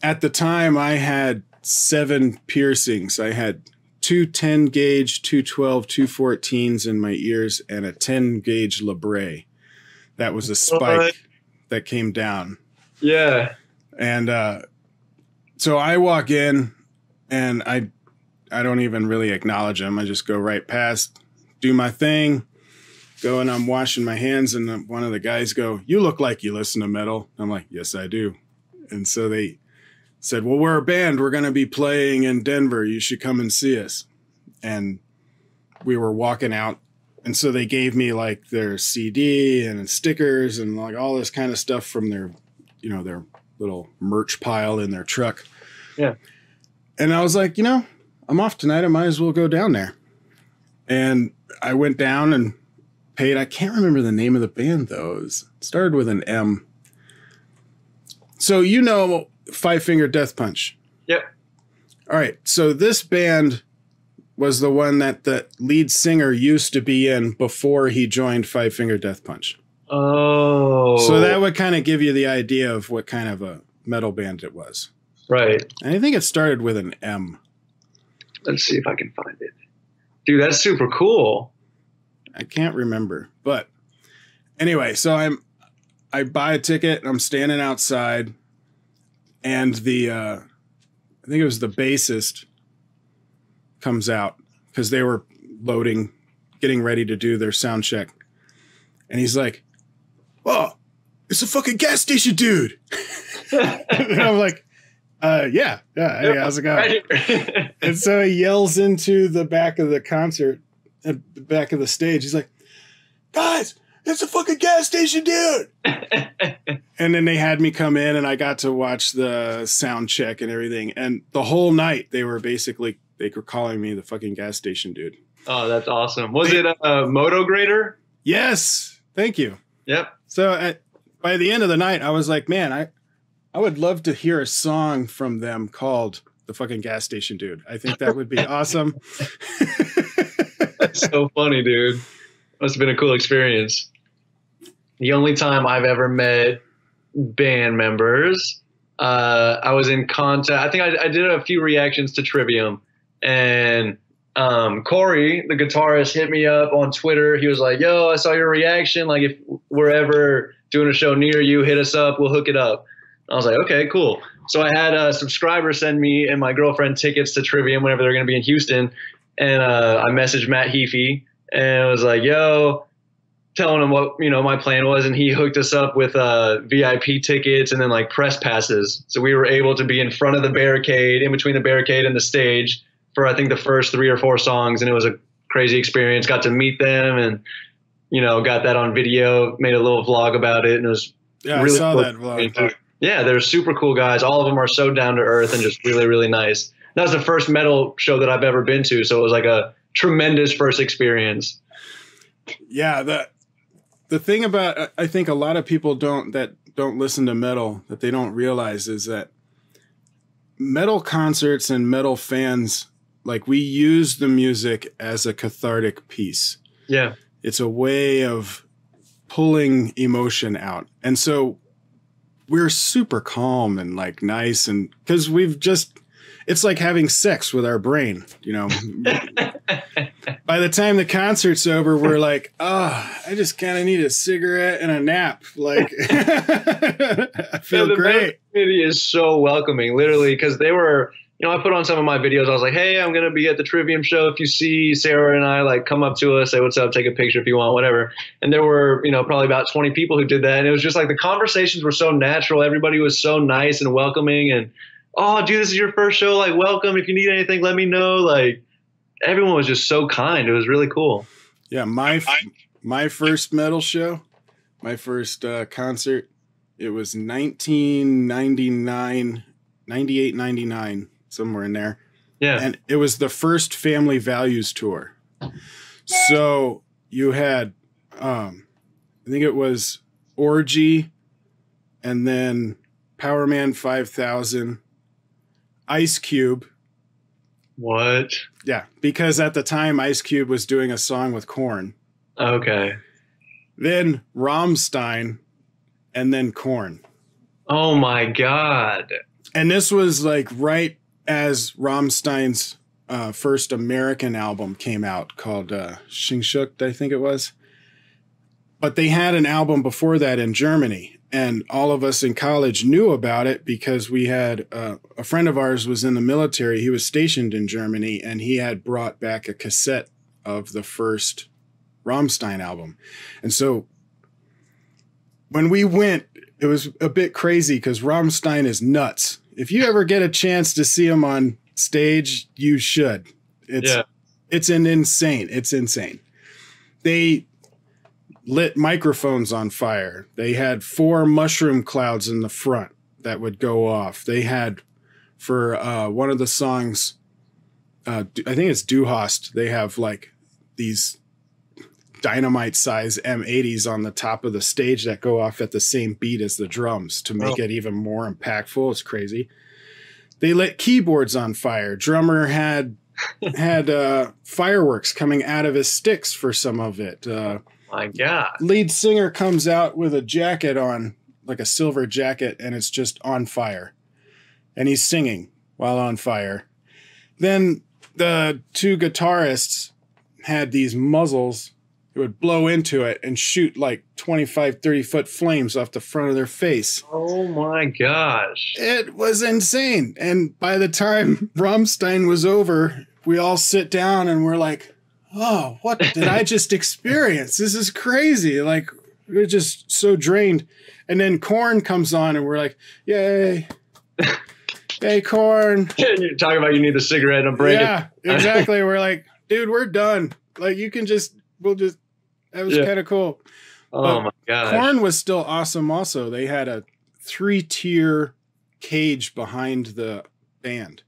at the time I had 7 piercings. I had 2 10 gauge, 2 12, 2 14s in my ears, and a 10 gauge LeBray. That was a spike that came down. Yeah. And so I walk in, and I don't even really acknowledge him. I just go right past, do my thing, go, and I'm washing my hands, and one of the guys go, "You look like you listen to metal." I'm like, "Yes, I do." And so they said, "Well, we're a band. We're going to be playing in Denver. You should come and see us." And we were walking out, and so they gave me like their CD and stickers and like all this kind of stuff from their, you know, their little merch pile in their truck. Yeah. And I was like, you know, I'm off tonight. I might as well go down there. And I went down and paid. I can't remember the name of the band, though. It started with an M. So, you know, Five Finger Death Punch. Yep. All right. So this band was the one that the lead singer used to be in before he joined Five Finger Death Punch. Oh. So that would kind of give you the idea of what kind of a metal band it was. Right. And I think it started with an M. Let's see if I can find it. Dude, that's super cool. I can't remember. But anyway, so I buy a ticket and I'm standing outside, and I think it was the bassist comes out because they were getting ready to do their sound check. And he's like, "Oh, it's a fucking gas station dude." And I'm like, yeah, hey, how's it going? Right. And so he yells into the back of the concert, at the back of the stage. He's like, "Guys, it's a fucking gas station dude." And then they had me come in, and I got to watch the sound check and everything. And the whole night they were calling me the fucking gas station dude. Oh, that's awesome. Was it a Moto Grader? Yes. Thank you. Yep. So by the end of the night, I was like, man, I would love to hear a song from them called the fucking gas station dude. I think that would be awesome. That's so funny, dude. Must have been a cool experience. The only time I've ever met band members, I was in contact. I think I did a few reactions to Trivium, and Corey, the guitarist, hit me up on Twitter. He was like, "Yo, I saw your reaction. Like, if we're ever doing a show near you, hit us up. We'll hook it up." I was like, "Okay, cool." So I had a subscriber send me and my girlfriend tickets to Trivium whenever they're going to be in Houston. And I messaged Matt Heafy and was like, "Yo," telling him what, my plan was. And he hooked us up with VIP tickets and then like press passes. So we were able to be in front of the barricade, in between the barricade and the stage, for I think the first 3 or 4 songs. And it was a crazy experience. Got to meet them and, got that on video, made a little vlog about it. And it was really I saw cool that vlog. Yeah, they're super cool guys. All of them are so down to earth and just really, really nice. That was the first metal show that I've ever been to. So it was like a tremendous first experience. Yeah. The thing about, I think a lot of people don't listen to metal, that they don't realize, is that metal concerts and metal fans, like, we use the music as a cathartic piece. Yeah. It's a way of pulling emotion out. And so we're super calm and like nice, and because it's like having sex with our brain, By the time the concert's over, we're like, I just kind of need a cigarette and a nap. Like, I feel great. The community is so welcoming, literally, because they were, I put on some of my videos. I was like, "Hey, I'm going to be at the Trivium show. If you see Sarah and I, like, come up to us, say what's up, take a picture if you want, whatever." And there were, probably about 20 people who did that. And it was just like the conversations were so natural. Everybody was so nice and welcoming. And, "Oh, dude, this is your first show. Like, welcome. If you need anything, let me know." Like, everyone was just so kind. It was really cool. Yeah, my first metal show, my first concert, it was 1999, 98, 99. Somewhere in there. Yeah. And it was the first Family Values tour. So you had, I think it was Orgy, and then Power Man 5000, Ice Cube. What? Yeah. Because at the time, Ice Cube was doing a song with Korn. Okay. Then Rammstein, and then Korn. Oh my God. And this was like right as Rammstein's first American album came out, called Schingschucht, I think it was. But they had an album before that in Germany, and all of us in college knew about it because we had a friend of ours was in the military. He was stationed in Germany, and he had brought back a cassette of the first Rammstein album. And so when we went, it was a bit crazy because Rammstein is nuts. If you ever get a chance to see them on stage, you should. It's insane. They lit microphones on fire. They had 4 mushroom clouds in the front that would go off. They had, for one of the songs, I think it's Du Hast, they have like these dynamite size M80s on the top of the stage that go off at the same beat as the drums to make it even more impactful. It's crazy. They lit keyboards on fire. Drummer had had fireworks coming out of his sticks for some of it. My God. Lead singer comes out with a jacket on, like a silver jacket, and it's just on fire. And he's singing while on fire. Then the two guitarists had these muzzles that would blow into it and shoot like 25, 30-foot flames off the front of their face. Oh my gosh. It was insane. And by the time Rammstein was over, we all sit down and we're like, oh, what did I just experience? This is crazy. Like, we're just so drained. And then Korn comes on and we're like, yay. Hey, Korn. You're talking about you need a cigarette and a break. Yeah, exactly. We're like, dude, we're done. Like, you can just, that was kind of cool. Oh my gosh. Korn was still awesome also. They had a 3-tier cage behind the band.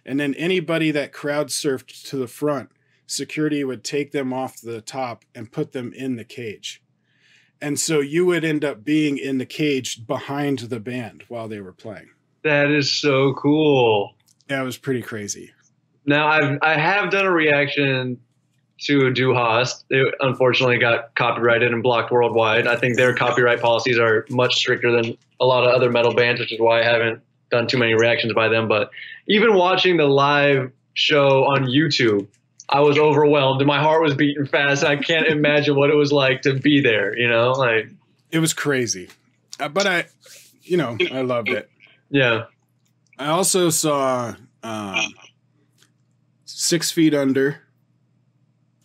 And then anybody that crowd surfed to the front, security would take them off the top and put them in the cage. And so you would end up being in the cage behind the band while they were playing. That is so cool. Yeah, it was pretty crazy. Now, I have done a reaction to Du Hast. It unfortunately got copyrighted and blocked worldwide. I think their copyright policies are much stricter than a lot of other metal bands, which is why I haven't done too many reactions by them. But even watching the live show on YouTube, I was overwhelmed and my heart was beating fast. I can't imagine what it was like to be there, you know? Like, it was crazy. But I loved it. Yeah. I also saw 6 Feet Under.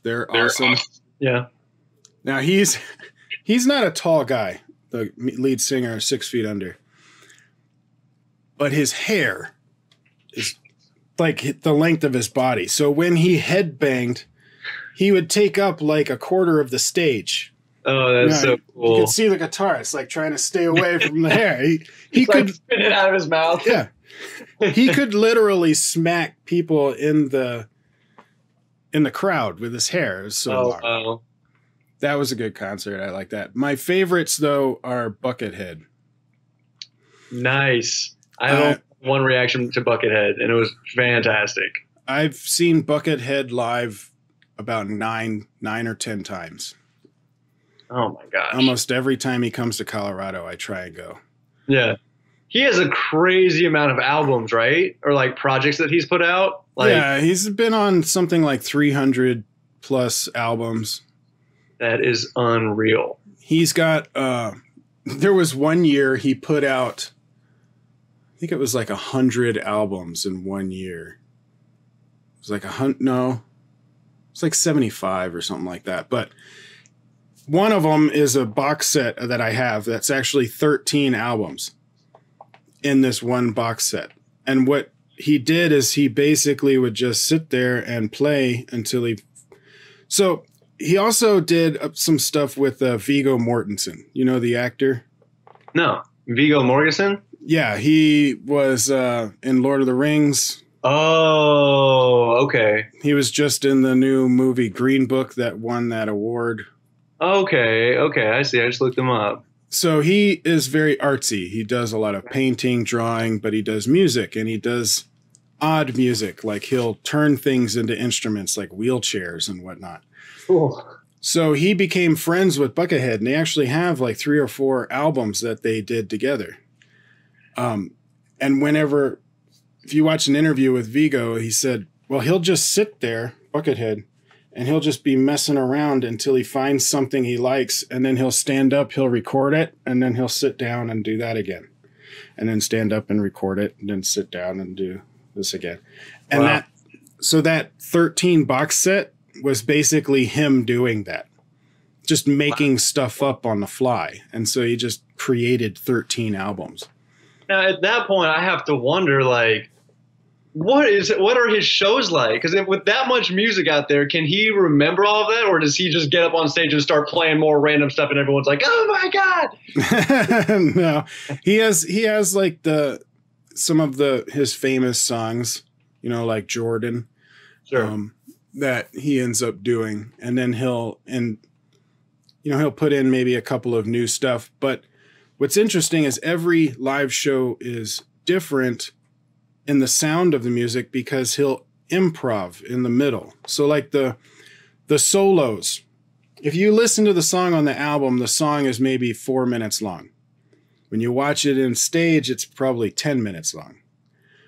They're awesome. Yeah. Now he's not a tall guy, the lead singer of 6 Feet Under, but his hair is like the length of his body. So when he headbanged, he would take up like a quarter of the stage. Oh, that's so cool. You could see the guitarist like trying to stay away from the hair. He could like spit it out of his mouth. Yeah. He could literally smack people in the crowd with his hair. It was so long. Wow. That was a good concert. I like that. My favorites though are Buckethead. Nice. I have one reaction to Buckethead, and it was fantastic. I've seen Buckethead live about 9 or 10 times. Oh my gosh. Almost every time he comes to Colorado, I try and go. Yeah. He has a crazy amount of albums, right? Or like projects that he's put out. Like, yeah, he's been on something like 300 plus albums. That is unreal. He's got, there was one year he put out, I think it was like 100 albums in 1 year. It was like it's like 75 or something like that. But one of them is a box set that I have that's actually 13 albums in this one box set. And what he did is he basically would just sit there and play until so he also did some stuff with Viggo Mortensen, you know, the actor. No, Viggo Mortensen. Yeah, he was in Lord of the Rings. Oh, okay. He was just in the new movie Green Book that won that award. Okay, I see. I just looked him up. So he is very artsy. He does a lot of painting, drawing, but he does music, and he does odd music. Like he'll turn things into instruments like wheelchairs and whatnot. Cool. So he became friends with Buckethead, and they actually have like 3 or 4 albums that they did together. And if you watch an interview with Viggo, he said, well, he'll just sit there, Buckethead, and he'll just be messing around until he finds something he likes, and then he'll stand up, he'll record it, and then he'll sit down and do that again. And then stand up and record it, and then sit down and do this again. And wow. that 13 box set was basically him doing that. Just making stuff up on the fly. And so he just created 13 albums. Now, at that point, I have to wonder, like, what are his shows like? Because with that much music out there, can he remember all of that? Or does he just get up on stage and start playing more random stuff and everyone's like, oh my God? No, he has like some of his famous songs, you know, like Jordan, sure. That he ends up doing. And then he'll put in maybe a couple of new stuff. But what's interesting is every live show is different in the sound of the music because he'll improv in the middle. So like the solos, if you listen to the song on the album, the song is maybe 4 minutes long. When you watch it in stage, it's probably 10 minutes long.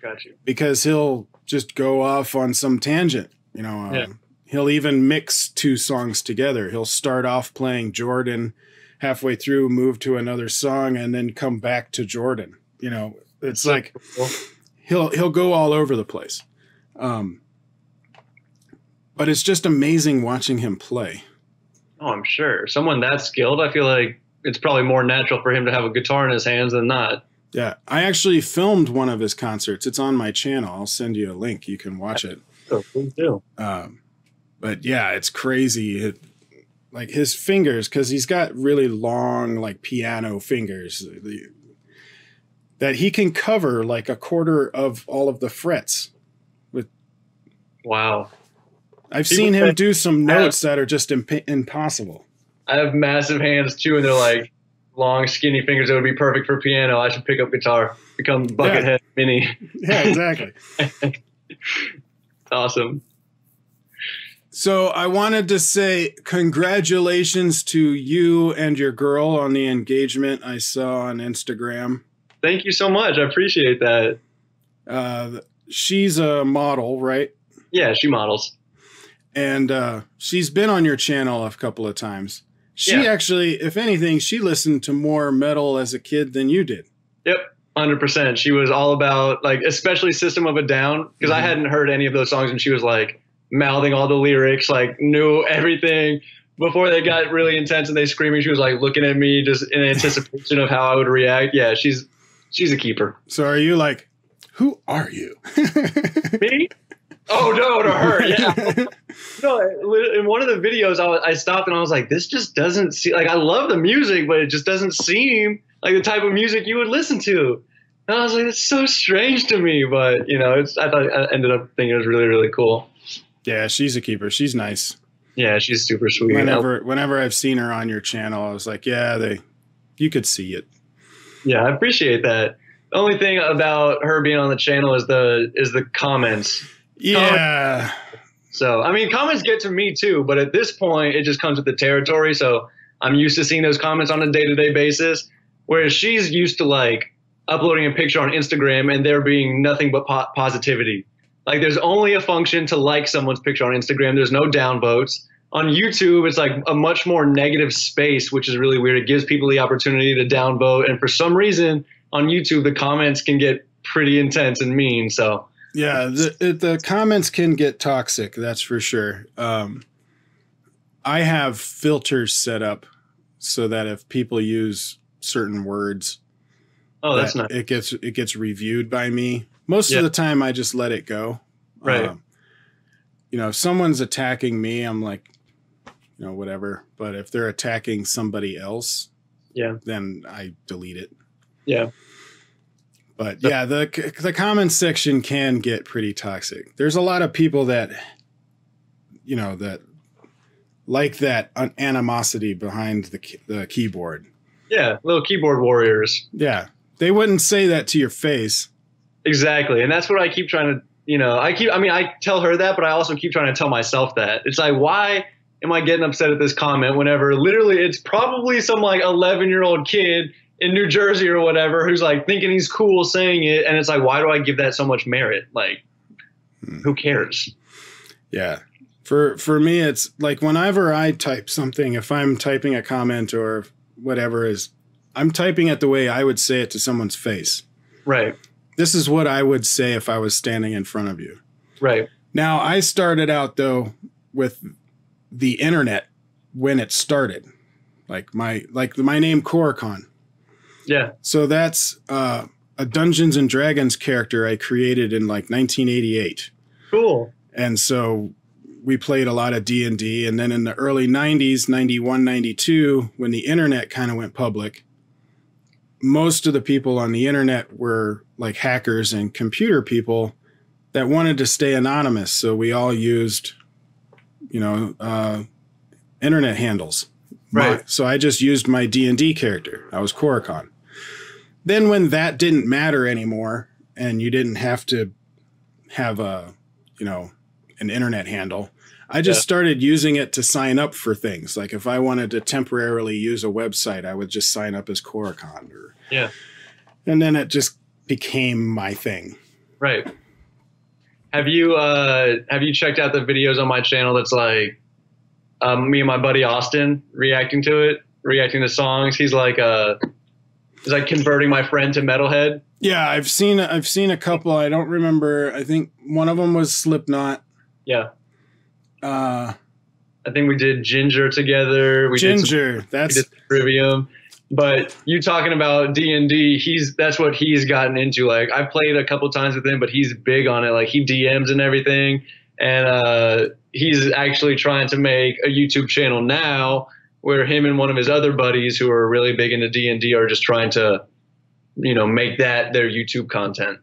Got you. Because he'll just go off on some tangent, you know. Yeah. He'll even mix two songs together. He'll start off playing Jordan, halfway through move to another song, and then come back to Jordan. You know, it's like he'll go all over the place. But it's just amazing watching him play. Oh, I'm sure. Someone that skilled, I feel like it's probably more natural for him to have a guitar in his hands than not. Yeah, I actually filmed one of his concerts. It's on my channel. I'll send you a link. You can watch it. Oh, please do. But yeah, it's crazy. Like his fingers, because he's got really long, like piano fingers, that he can cover like a quarter of all of the frets. Wow. I've seen him do some notes that are just impossible. I have massive hands too, and they're like long, skinny fingers that would be perfect for piano. I should pick up guitar, become Buckethead Mini. Yeah, exactly. Awesome. So I wanted to say congratulations to you and your girl on the engagement I saw on Instagram. Thank you so much. I appreciate that. She's a model, right? Yeah, she models. And she's been on your channel a couple of times. She actually, if anything, she listened to more metal as a kid than you did. Yep, 100%. She was all about, like, especially System of a Down, because I hadn't heard any of those songs, and she was like mouthing all the lyrics, like knew everything. Before they got really intense and they screaming, she was like looking at me just in anticipation of how I would react. Yeah, she's a keeper. So are you like, who are you? Me? Oh, no, to her, yeah. No, in one of the videos, I stopped and I was like, this just doesn't seem, like, I love the music, but it just doesn't seem like the type of music you would listen to. And I was like, it's so strange to me, but, you know, I ended up thinking it was really, really cool. Yeah, she's a keeper. She's nice. Yeah, she's super sweet. Whenever I've seen her on your channel, I was like, yeah, you could see it. Yeah, I appreciate that. The only thing about her being on the channel is the comments. Yeah. So, I mean, comments get to me too, but at this point, it just comes with the territory. So I'm used to seeing those comments on a day-to-day basis, whereas she's used to like uploading a picture on Instagram and there being nothing but positivity. Like there's only a function to like someone's picture on Instagram. There's no downvotes. On YouTube, it's like a much more negative space, which is really weird. It gives people the opportunity to downvote. And for some reason on YouTube, the comments can get pretty intense and mean. So yeah, the comments can get toxic. That's for sure. I have filters set up so that if people use certain words, that's nice. It gets reviewed by me. Most of the time, I just let it go. Right. You know, if someone's attacking me, I'm like, you know, whatever. But if they're attacking somebody else, then I delete it. Yeah. But yeah, the comments section can get pretty toxic. There's a lot of people that, you know, that like that animosity behind the keyboard. Yeah, little keyboard warriors. Yeah, they wouldn't say that to your face. Exactly, and that's what I keep trying to, you know, I tell her that, but I also keep trying to tell myself that. It's like, why am I getting upset at this comment whenever literally it's probably some like 11-year-old kid in New Jersey or whatever who's like thinking he's cool saying it, and it's like, why do I give that so much merit? Like, who cares? Yeah. For me, it's like whenever I type something, if I'm typing a comment or whatever I'm typing it the way I would say it to someone's face. Right. This is what I would say if I was standing in front of you. Right. Now, I started out, though, with the internet when it started. Like my name, Koricon. Yeah. So that's a Dungeons and Dragons character I created in like 1988. Cool. And so we played a lot of D&D. And then in the early 90s, 91, 92, when the internet kind of went public, most of the people on the internet were like hackers and computer people that wanted to stay anonymous. So we all used, you know, internet handles. Right. So I just used my D&D character. I was Koricon. Then when that didn't matter anymore and you didn't have to have a you know, an internet handle. I just started using it to sign up for things. Like if I wanted to temporarily use a website, I would just sign up as Koricon. And then it just became my thing. Right. Have you checked out the videos on my channel that's like me and my buddy Austin reacting to songs? He's like converting my friend to metalhead. Yeah, I've seen a couple. I don't remember. I think one of them was Slipknot. Yeah. I think we did JINJER together. We did Trivium. But you talking about D&D, that's what he's gotten into. Like I've played a couple times with him, but he's big on it. Like he DMs and everything. And he's actually trying to make a YouTube channel now where him and one of his other buddies who are really big into D&D are just trying to, you know, make that their YouTube content.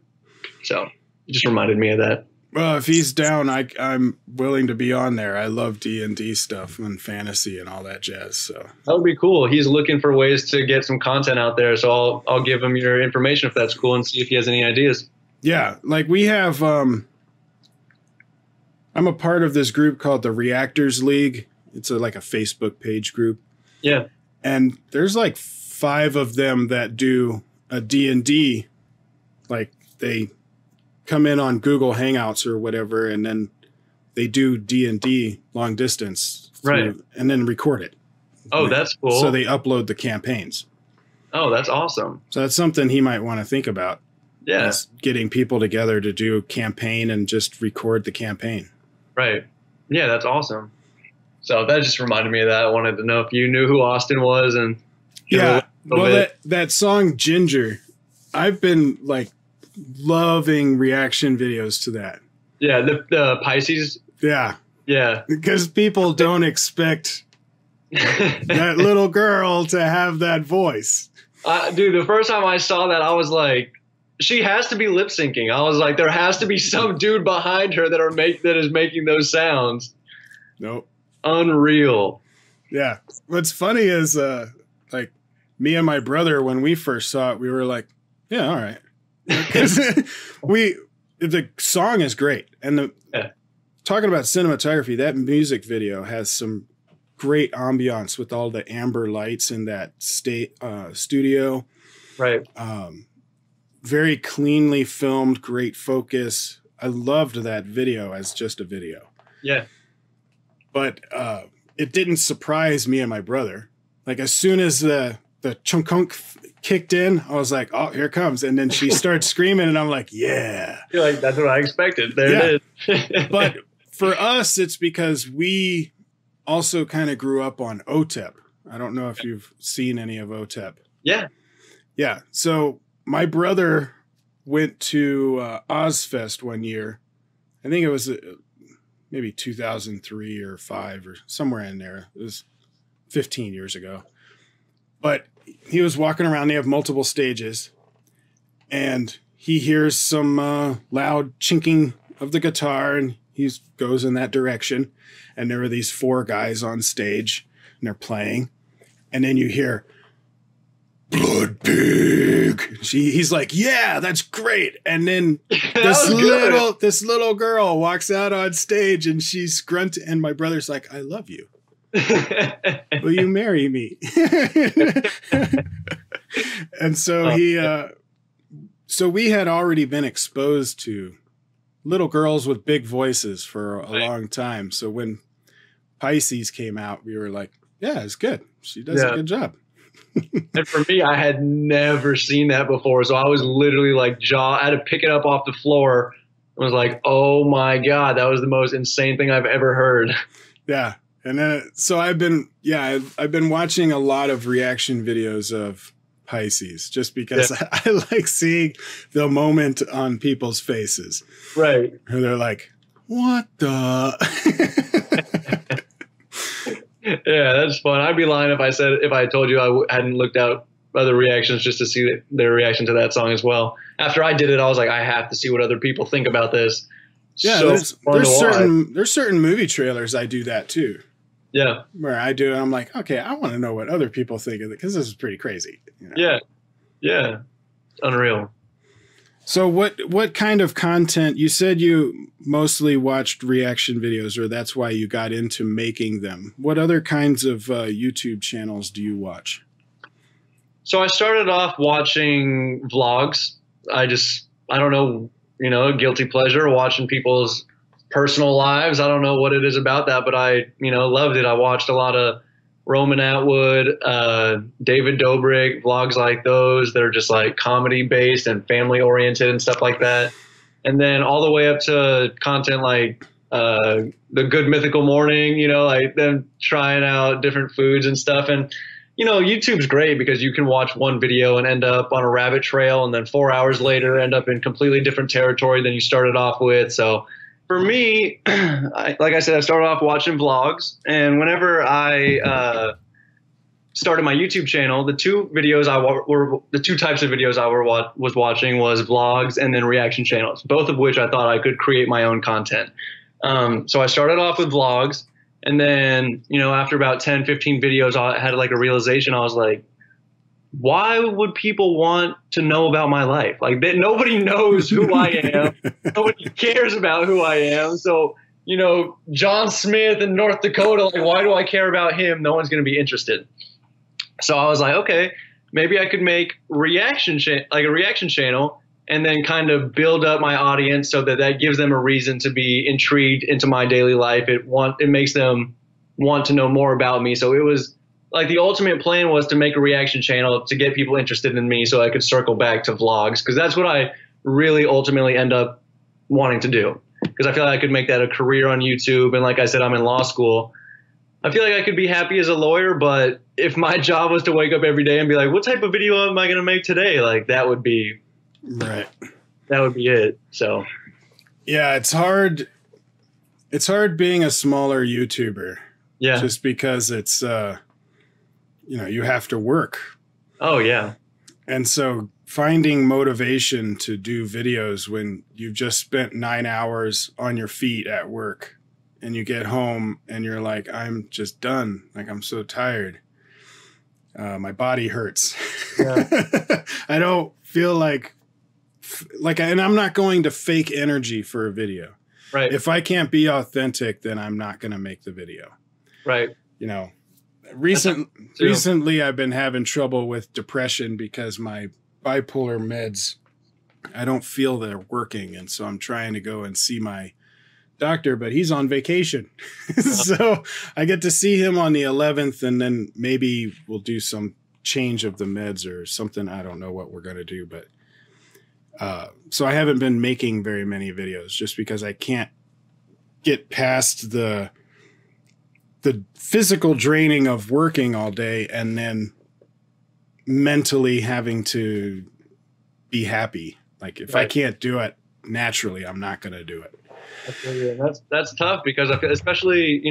So it just reminded me of that. Well, if he's down, I'm willing to be on there. I love D&D stuff and fantasy and all that jazz. So that would be cool. He's looking for ways to get some content out there. So I'll give him your information if that's cool and see if he has any ideas. Yeah, like we have. I'm a part of this group called the Reactors League. It's like a Facebook page group. Yeah, and there's like 5 of them that do a D&D. Like they come in on Google Hangouts or whatever, and then they do D&D long distance, right? And then record it. Oh, that's cool. So they upload the campaigns. Oh, that's awesome. So that's something he might want to think about. Yeah, getting people together to do a campaign and just record the campaign. Right. Yeah, that's awesome. So that just reminded me of that. I wanted to know if you knew who Austin was, and yeah, well, that song JINJER, I've been like loving reaction videos to that. Yeah, the Pisces. Yeah. Yeah. Because people don't expect that little girl to have that voice. Dude, the first time I saw that, I was like, she has to be lip syncing. I was like, there has to be some dude behind her that is making those sounds. Nope. Unreal. Yeah. What's funny is like me and my brother, when we first saw it, we were like, yeah, all right. Because the song is great, and talking about cinematography, that music video has some great ambiance with all the amber lights in that studio. Right. Very cleanly filmed, great focus. I loved that video as just a video. Yeah. But it didn't surprise me and my brother. Like as soon as the chunk kicked in, I was like, oh, here it comes. And then she starts screaming, and I'm like, yeah. You're like, that's what I expected. There it is. But for us, it's because we also kind of grew up on OTEP. I don't know if you've seen any of OTEP. Yeah. Yeah. So my brother went to Ozfest one year. I think it was maybe 2003 or 5 or somewhere in there. It was 15 years ago. But he was walking around. They have multiple stages, and he hears some loud chinking of the guitar, and he goes in that direction. And there were these 4 guys on stage, and they're playing. And then you hear Blood Pig. He's like, yeah, that's great. And then this little girl walks out on stage, and she's grunting, and my brother's like, I love you. Will you marry me? And so so we had already been exposed to little girls with big voices for a long time. So when Pisces came out, we were like, yeah, it's good. She does a good job. And for me, I had never seen that before. So I was literally like I had to pick it up off the floor. I was like, oh my God, that was the most insane thing I've ever heard. Yeah. And then, so I've been watching a lot of reaction videos of Pisces just because I like seeing the moment on people's faces. Right. Where they're like, what the? Yeah, that's fun. I'd be lying if I told you I hadn't looked out other reactions just to see their reaction to that song as well. After I did it, I was like, I have to see what other people think about this. Yeah, there's certain movie trailers I do that too. Yeah. Where I do it, I'm like, okay, I want to know what other people think of it because this is pretty crazy. You know? Yeah. Yeah. It's unreal. So what kind of content? You said you mostly watched reaction videos, or that's why you got into making them. What other kinds of YouTube channels do you watch? So I started off watching vlogs. I don't know, a guilty pleasure watching people's personal lives. I don't know what it is about that, but I, loved it. I watched a lot of Roman Atwood, David Dobrik, vlogs like those that are just like comedy based and family oriented and stuff like that. And then all the way up to content like The Good Mythical Morning, like them trying out different foods and stuff. And, YouTube's great because you can watch one video and end up on a rabbit trail, and then 4 hours later end up in completely different territory than you started off with. So for me, like I said, I started off watching vlogs, and whenever I started my YouTube channel, the two types of videos I was watching was vlogs and then reaction channels, both of which I thought I could create my own content. So I started off with vlogs, and then, after about 10, 15 videos, I had like a realization. I was like, why would people want to know about my life? Like, nobody knows who I am. Nobody cares about who I am. So, John Smith in North Dakota, like, why do I care about him? No one's going to be interested. So I was like, okay, maybe I could make a reaction channel and then kind of build up my audience so that gives them a reason to be intrigued into my daily life. It makes them want to know more about me. So it was like the ultimate plan was to make a reaction channel to get people interested in me so I could circle back to vlogs, because that's what I really ultimately end up wanting to do, because I feel like I could make that a career on YouTube. And like I said, I'm in law school. I feel like I could be happy as a lawyer, but if my job was to wake up every day and be like, what type of video am I going to make today? Like, that would be right. That would be it. So yeah, it's hard. It's hard being a smaller YouTuber. Yeah. Just because it's, you have to work. Oh, yeah. And so finding motivation to do videos when you've just spent 9 hours on your feet at work and you get home and you're like, I'm just done. Like, I'm so tired. My body hurts. Yeah. I don't feel like, and I'm not going to fake energy for a video. Right. If I can't be authentic, then I'm not going to make the video. Right. Recently I've been having trouble with depression because my bipolar meds, I don't feel they're working. And so I'm trying to go and see my doctor, but he's on vacation. So I get to see him on the 11th, and then maybe we'll do some change of the meds or something. I don't know what we're going to do, but so I haven't been making very many videos just because I can't get past the physical draining of working all day and then mentally having to be happy. Like, if I can't do it naturally, I'm not going to do it. That's tough, because especially,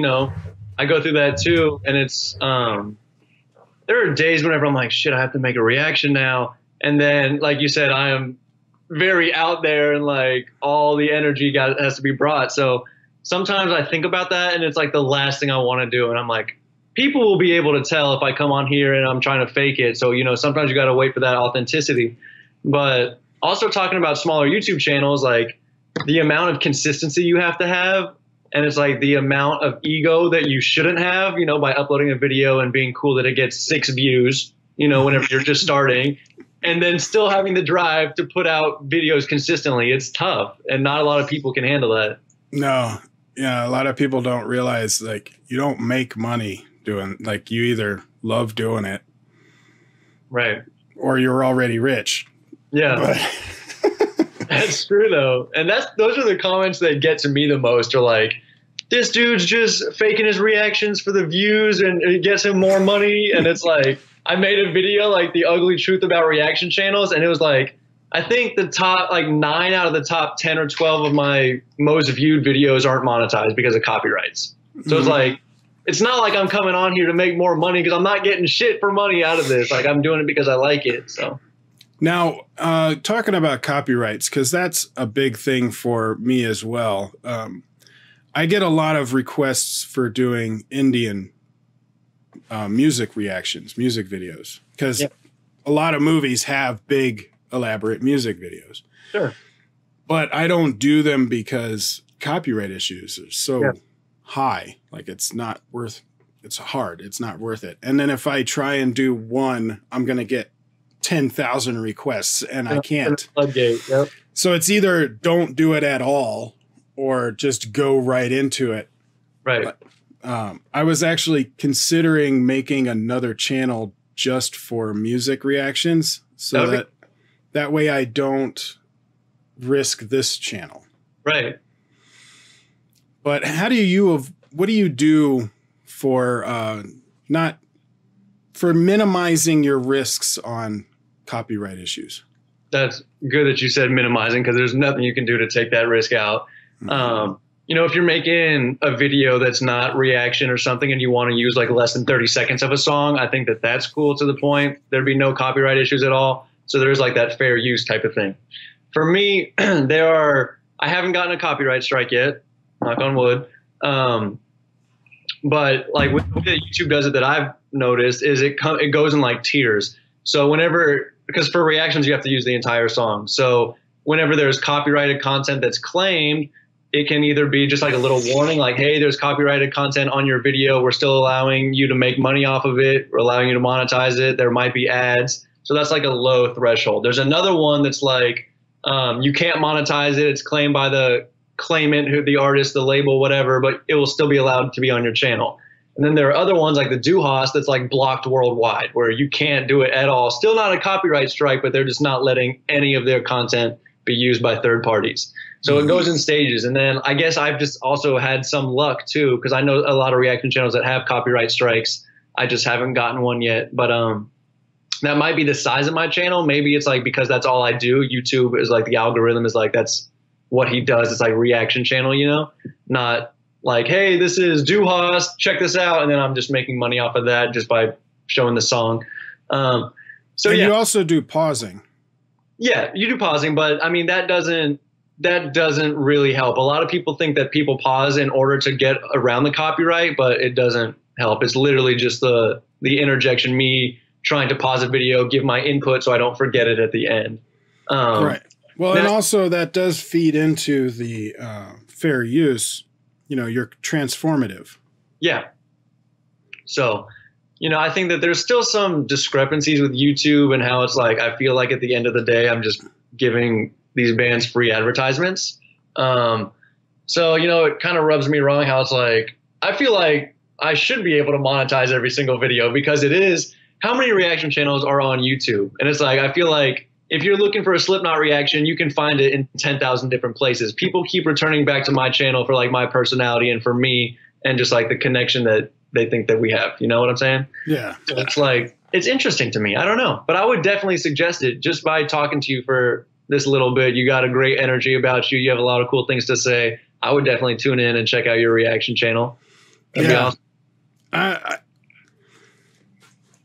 I go through that too. And it's, there are days whenever I'm like, shit, I have to make a reaction now. And then, like you said, I am very out there and like all the energy has to be brought. So sometimes I think about that and it's like the last thing I want to do. And I'm like, people will be able to tell if I come on here and I'm trying to fake it. So, sometimes you got to wait for that authenticity. But also talking about smaller YouTube channels, like the amount of consistency you have to have. And it's like the amount of ego that you shouldn't have, by uploading a video and being cool that it gets 6 views, whenever you're just starting, and then still having the drive to put out videos consistently. It's tough, and not a lot of people can handle that. No. Yeah. A lot of people don't realize, like, you don't make money doing, like, you either love doing it. Right. Or you're already rich. Yeah. But that's true though. And those are the comments that get to me the most, are like, this dude's just faking his reactions for the views and it gets him more money. And it's like, I made a video, like, the ugly truth about reaction channels. And it was like, I think the top, like, 9 out of the top 10 or 12 of my most viewed videos aren't monetized because of copyrights. So it's like, it's not like I'm coming on here to make more money, because I'm not getting shit for money out of this. Like, I'm doing it because I like it. So now, talking about copyrights, because that's a big thing for me as well. I get a lot of requests for doing Indian music reactions, music videos, because a lot of movies have big elaborate music videos. Sure. But I don't do them because copyright issues are so high. Like it's not worth, it's hard. It's not worth it. And then if I try and do one, I'm going to get 10,000 requests and I can't. Floodgate. Yep. So it's either don't do it at all or just go right into it. Right. I was actually considering making another channel just for music reactions so that way I don't risk this channel. Right. But how do you, what do you do for not for minimizing your risks on copyright issues? That's good that you said minimizing, because there's nothing you can do to take that risk out. Mm-hmm. You know, if you're making a video that's not reaction or something and you want to use like less than 30 seconds of a song, I think that that's cool to the point. There'd be no copyright issues at all. So there's like that fair use type of thing. For me, I haven't gotten a copyright strike yet, knock on wood. But like what YouTube does it that I've noticed is it goes in like tiers. So because for reactions, you have to use the entire song. So whenever there's copyrighted content that's claimed, it can either be just like a little warning, like, hey, there's copyrighted content on your video. We're still allowing you to make money off of it. We're allowing you to monetize it. There might be ads. So that's like a low threshold. There's another one that's like, you can't monetize it. It's claimed by the claimant, who the artist, the label, whatever, but it will still be allowed to be on your channel. And then there are other ones like the Duhas that's like blocked worldwide, where you can't do it at all. Still not a copyright strike, but they're just not letting any of their content be used by third parties. So it goes in stages. And then I guess I've just also had some luck too, because I know a lot of reaction channels that have copyright strikes. I just haven't gotten one yet. But that might be the size of my channel. Maybe it's like because that's all I do. YouTube is like the algorithm is like that's what he does. It's like reaction channel, you know, not like, hey, this is Duhas, check this out. And then I'm just making money off of that just by showing the song. So and you also do pausing. Yeah, you do pausing, but I mean, that doesn't really help. A lot of people think that people pause in order to get around the copyright, but it doesn't help. It's literally just the interjection, me trying to pause a video, give my input so I don't forget it at the end. Right. Well, and also that does feed into the fair use. You know, you're transformative. Yeah. So, you know, I think that there's still some discrepancies with YouTube and how it's like, I feel like at the end of the day, I'm just giving these bands free advertisements. So, you know, it kind of rubs me wrong how it's like, I feel like I should be able to monetize every single video, because it is, how many reaction channels are on YouTube? And it's like, I feel like if you're looking for a Slipknot reaction, you can find it in 10,000 different places. People keep returning back to my channel for like my personality and for me and just like the connection that they think that we have. You know what I'm saying? Yeah. So it's like, it's interesting to me. I don't know, but I would definitely suggest it just by talking to you for this little bit. You got a great energy about you. You have a lot of cool things to say. I would definitely tune in and check out your reaction channel. That'd be awesome.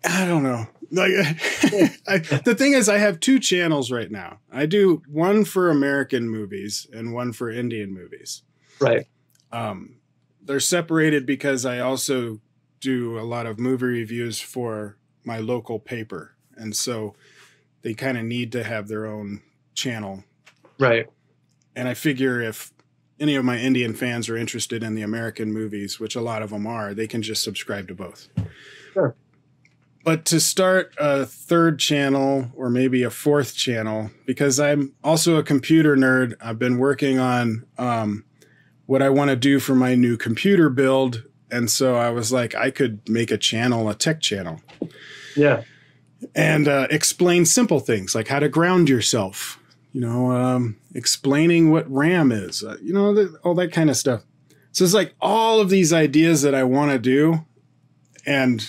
I don't know. Like, the thing is, I have two channels right now. I do one for American movies and one for Indian movies. Right. They're separated because I also do a lot of movie reviews for my local paper. And so they kind of need to have their own channel. Right. And I figure if any of my Indian fans are interested in the American movies, which a lot of them are, they can just subscribe to both. Sure. But to start a third channel or maybe a fourth channel, because I'm also a computer nerd, I've been working on what I want to do for my new computer build. And so I was like, I could make a channel, a tech channel. Yeah. And explain simple things like how to ground yourself, you know, explaining what RAM is, you know, all that kind of stuff. So it's like all of these ideas that I want to do and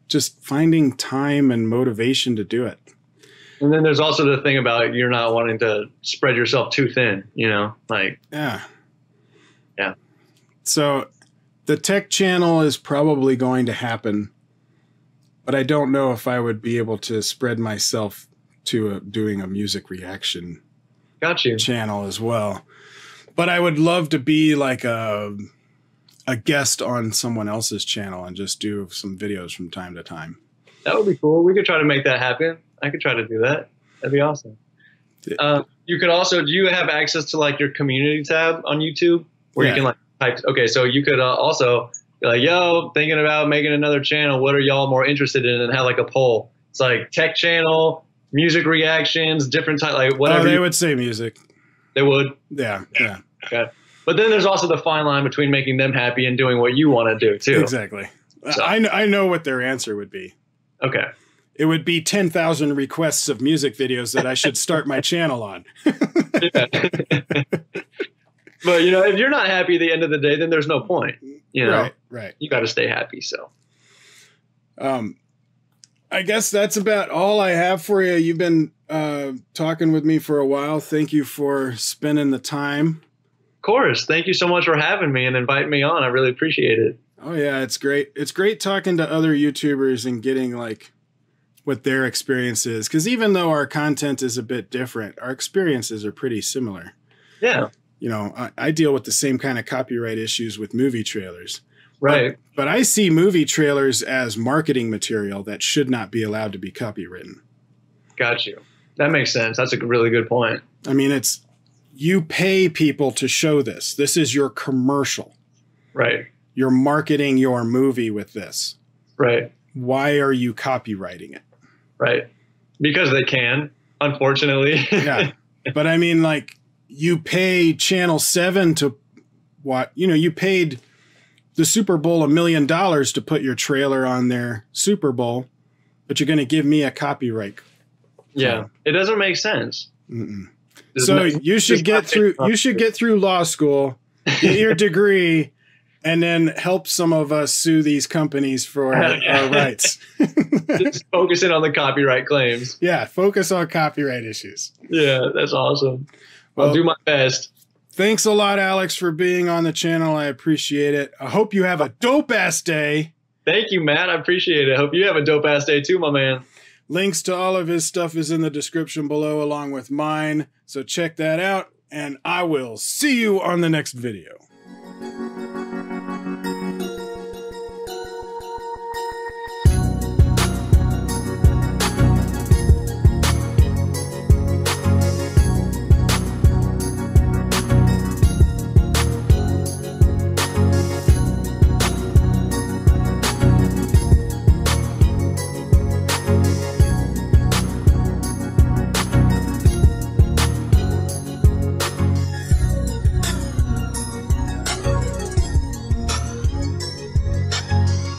just finding time and motivation to do it. And then there's also the thing about you're not wanting to spread yourself too thin, you know, like. Yeah. Yeah. So the tech channel is probably going to happen, but I don't know if I would be able to spread myself to doing a music reaction channel as well. But I would love to be like a guest on someone else's channel and just do some videos from time to time. That would be cool. We could try to make that happen. I could try to do that. That'd be awesome. You could also, do you have access to like your community tab on YouTube where you can like type? Okay, so you could also be like, yo, thinking about making another channel. What are y'all more interested in? And have like a poll. It's like tech channel, music reactions, different type, like whatever. Oh, they would say music. They would? Yeah. Okay. But then there's also the fine line between making them happy and doing what you want to do too. Exactly. So, I know what their answer would be. Okay. It would be 10,000 requests of music videos that I should start my channel on. But, you know, if you're not happy at the end of the day, then there's no point. You know, right. You got to stay happy. So, I guess that's about all I have for you. You've been talking with me for a while. Thank you for spending the time. Of course. Thank you so much for having me and inviting me on. I really appreciate it. Oh, yeah, it's great. It's great talking to other YouTubers and getting like what their experience is. Because even though our content is a bit different, our experiences are pretty similar. Yeah. You know, I deal with the same kind of copyright issues with movie trailers. Right. But I see movie trailers as marketing material that should not be allowed to be copywritten. Got you. That makes sense. That's a really good point. I mean, it's, you pay people to show this. This is your commercial. Right. You're marketing your movie with this. Right. Why are you copywriting it? Right. Because they can, unfortunately. Yeah. But I mean, like, you pay Channel 7 to what, you know, you paid the Super Bowl $1 million to put your trailer on their Super Bowl, but you're going to give me a copyright. Yeah. It doesn't make sense. So you should get through law school, get your degree, and then help some of us sue these companies for our rights. Just focusing on the copyright claims. Yeah, focus on copyright issues. Yeah, that's awesome. I'll do my best. Thanks a lot, Alex, for being on the channel. I appreciate it. I hope you have a dope-ass day. Thank you, Matt. I appreciate it. I hope you have a dope-ass day too, my man. Links to all of his stuff is in the description below, along with mine. So check that out, and I will see you on the next video.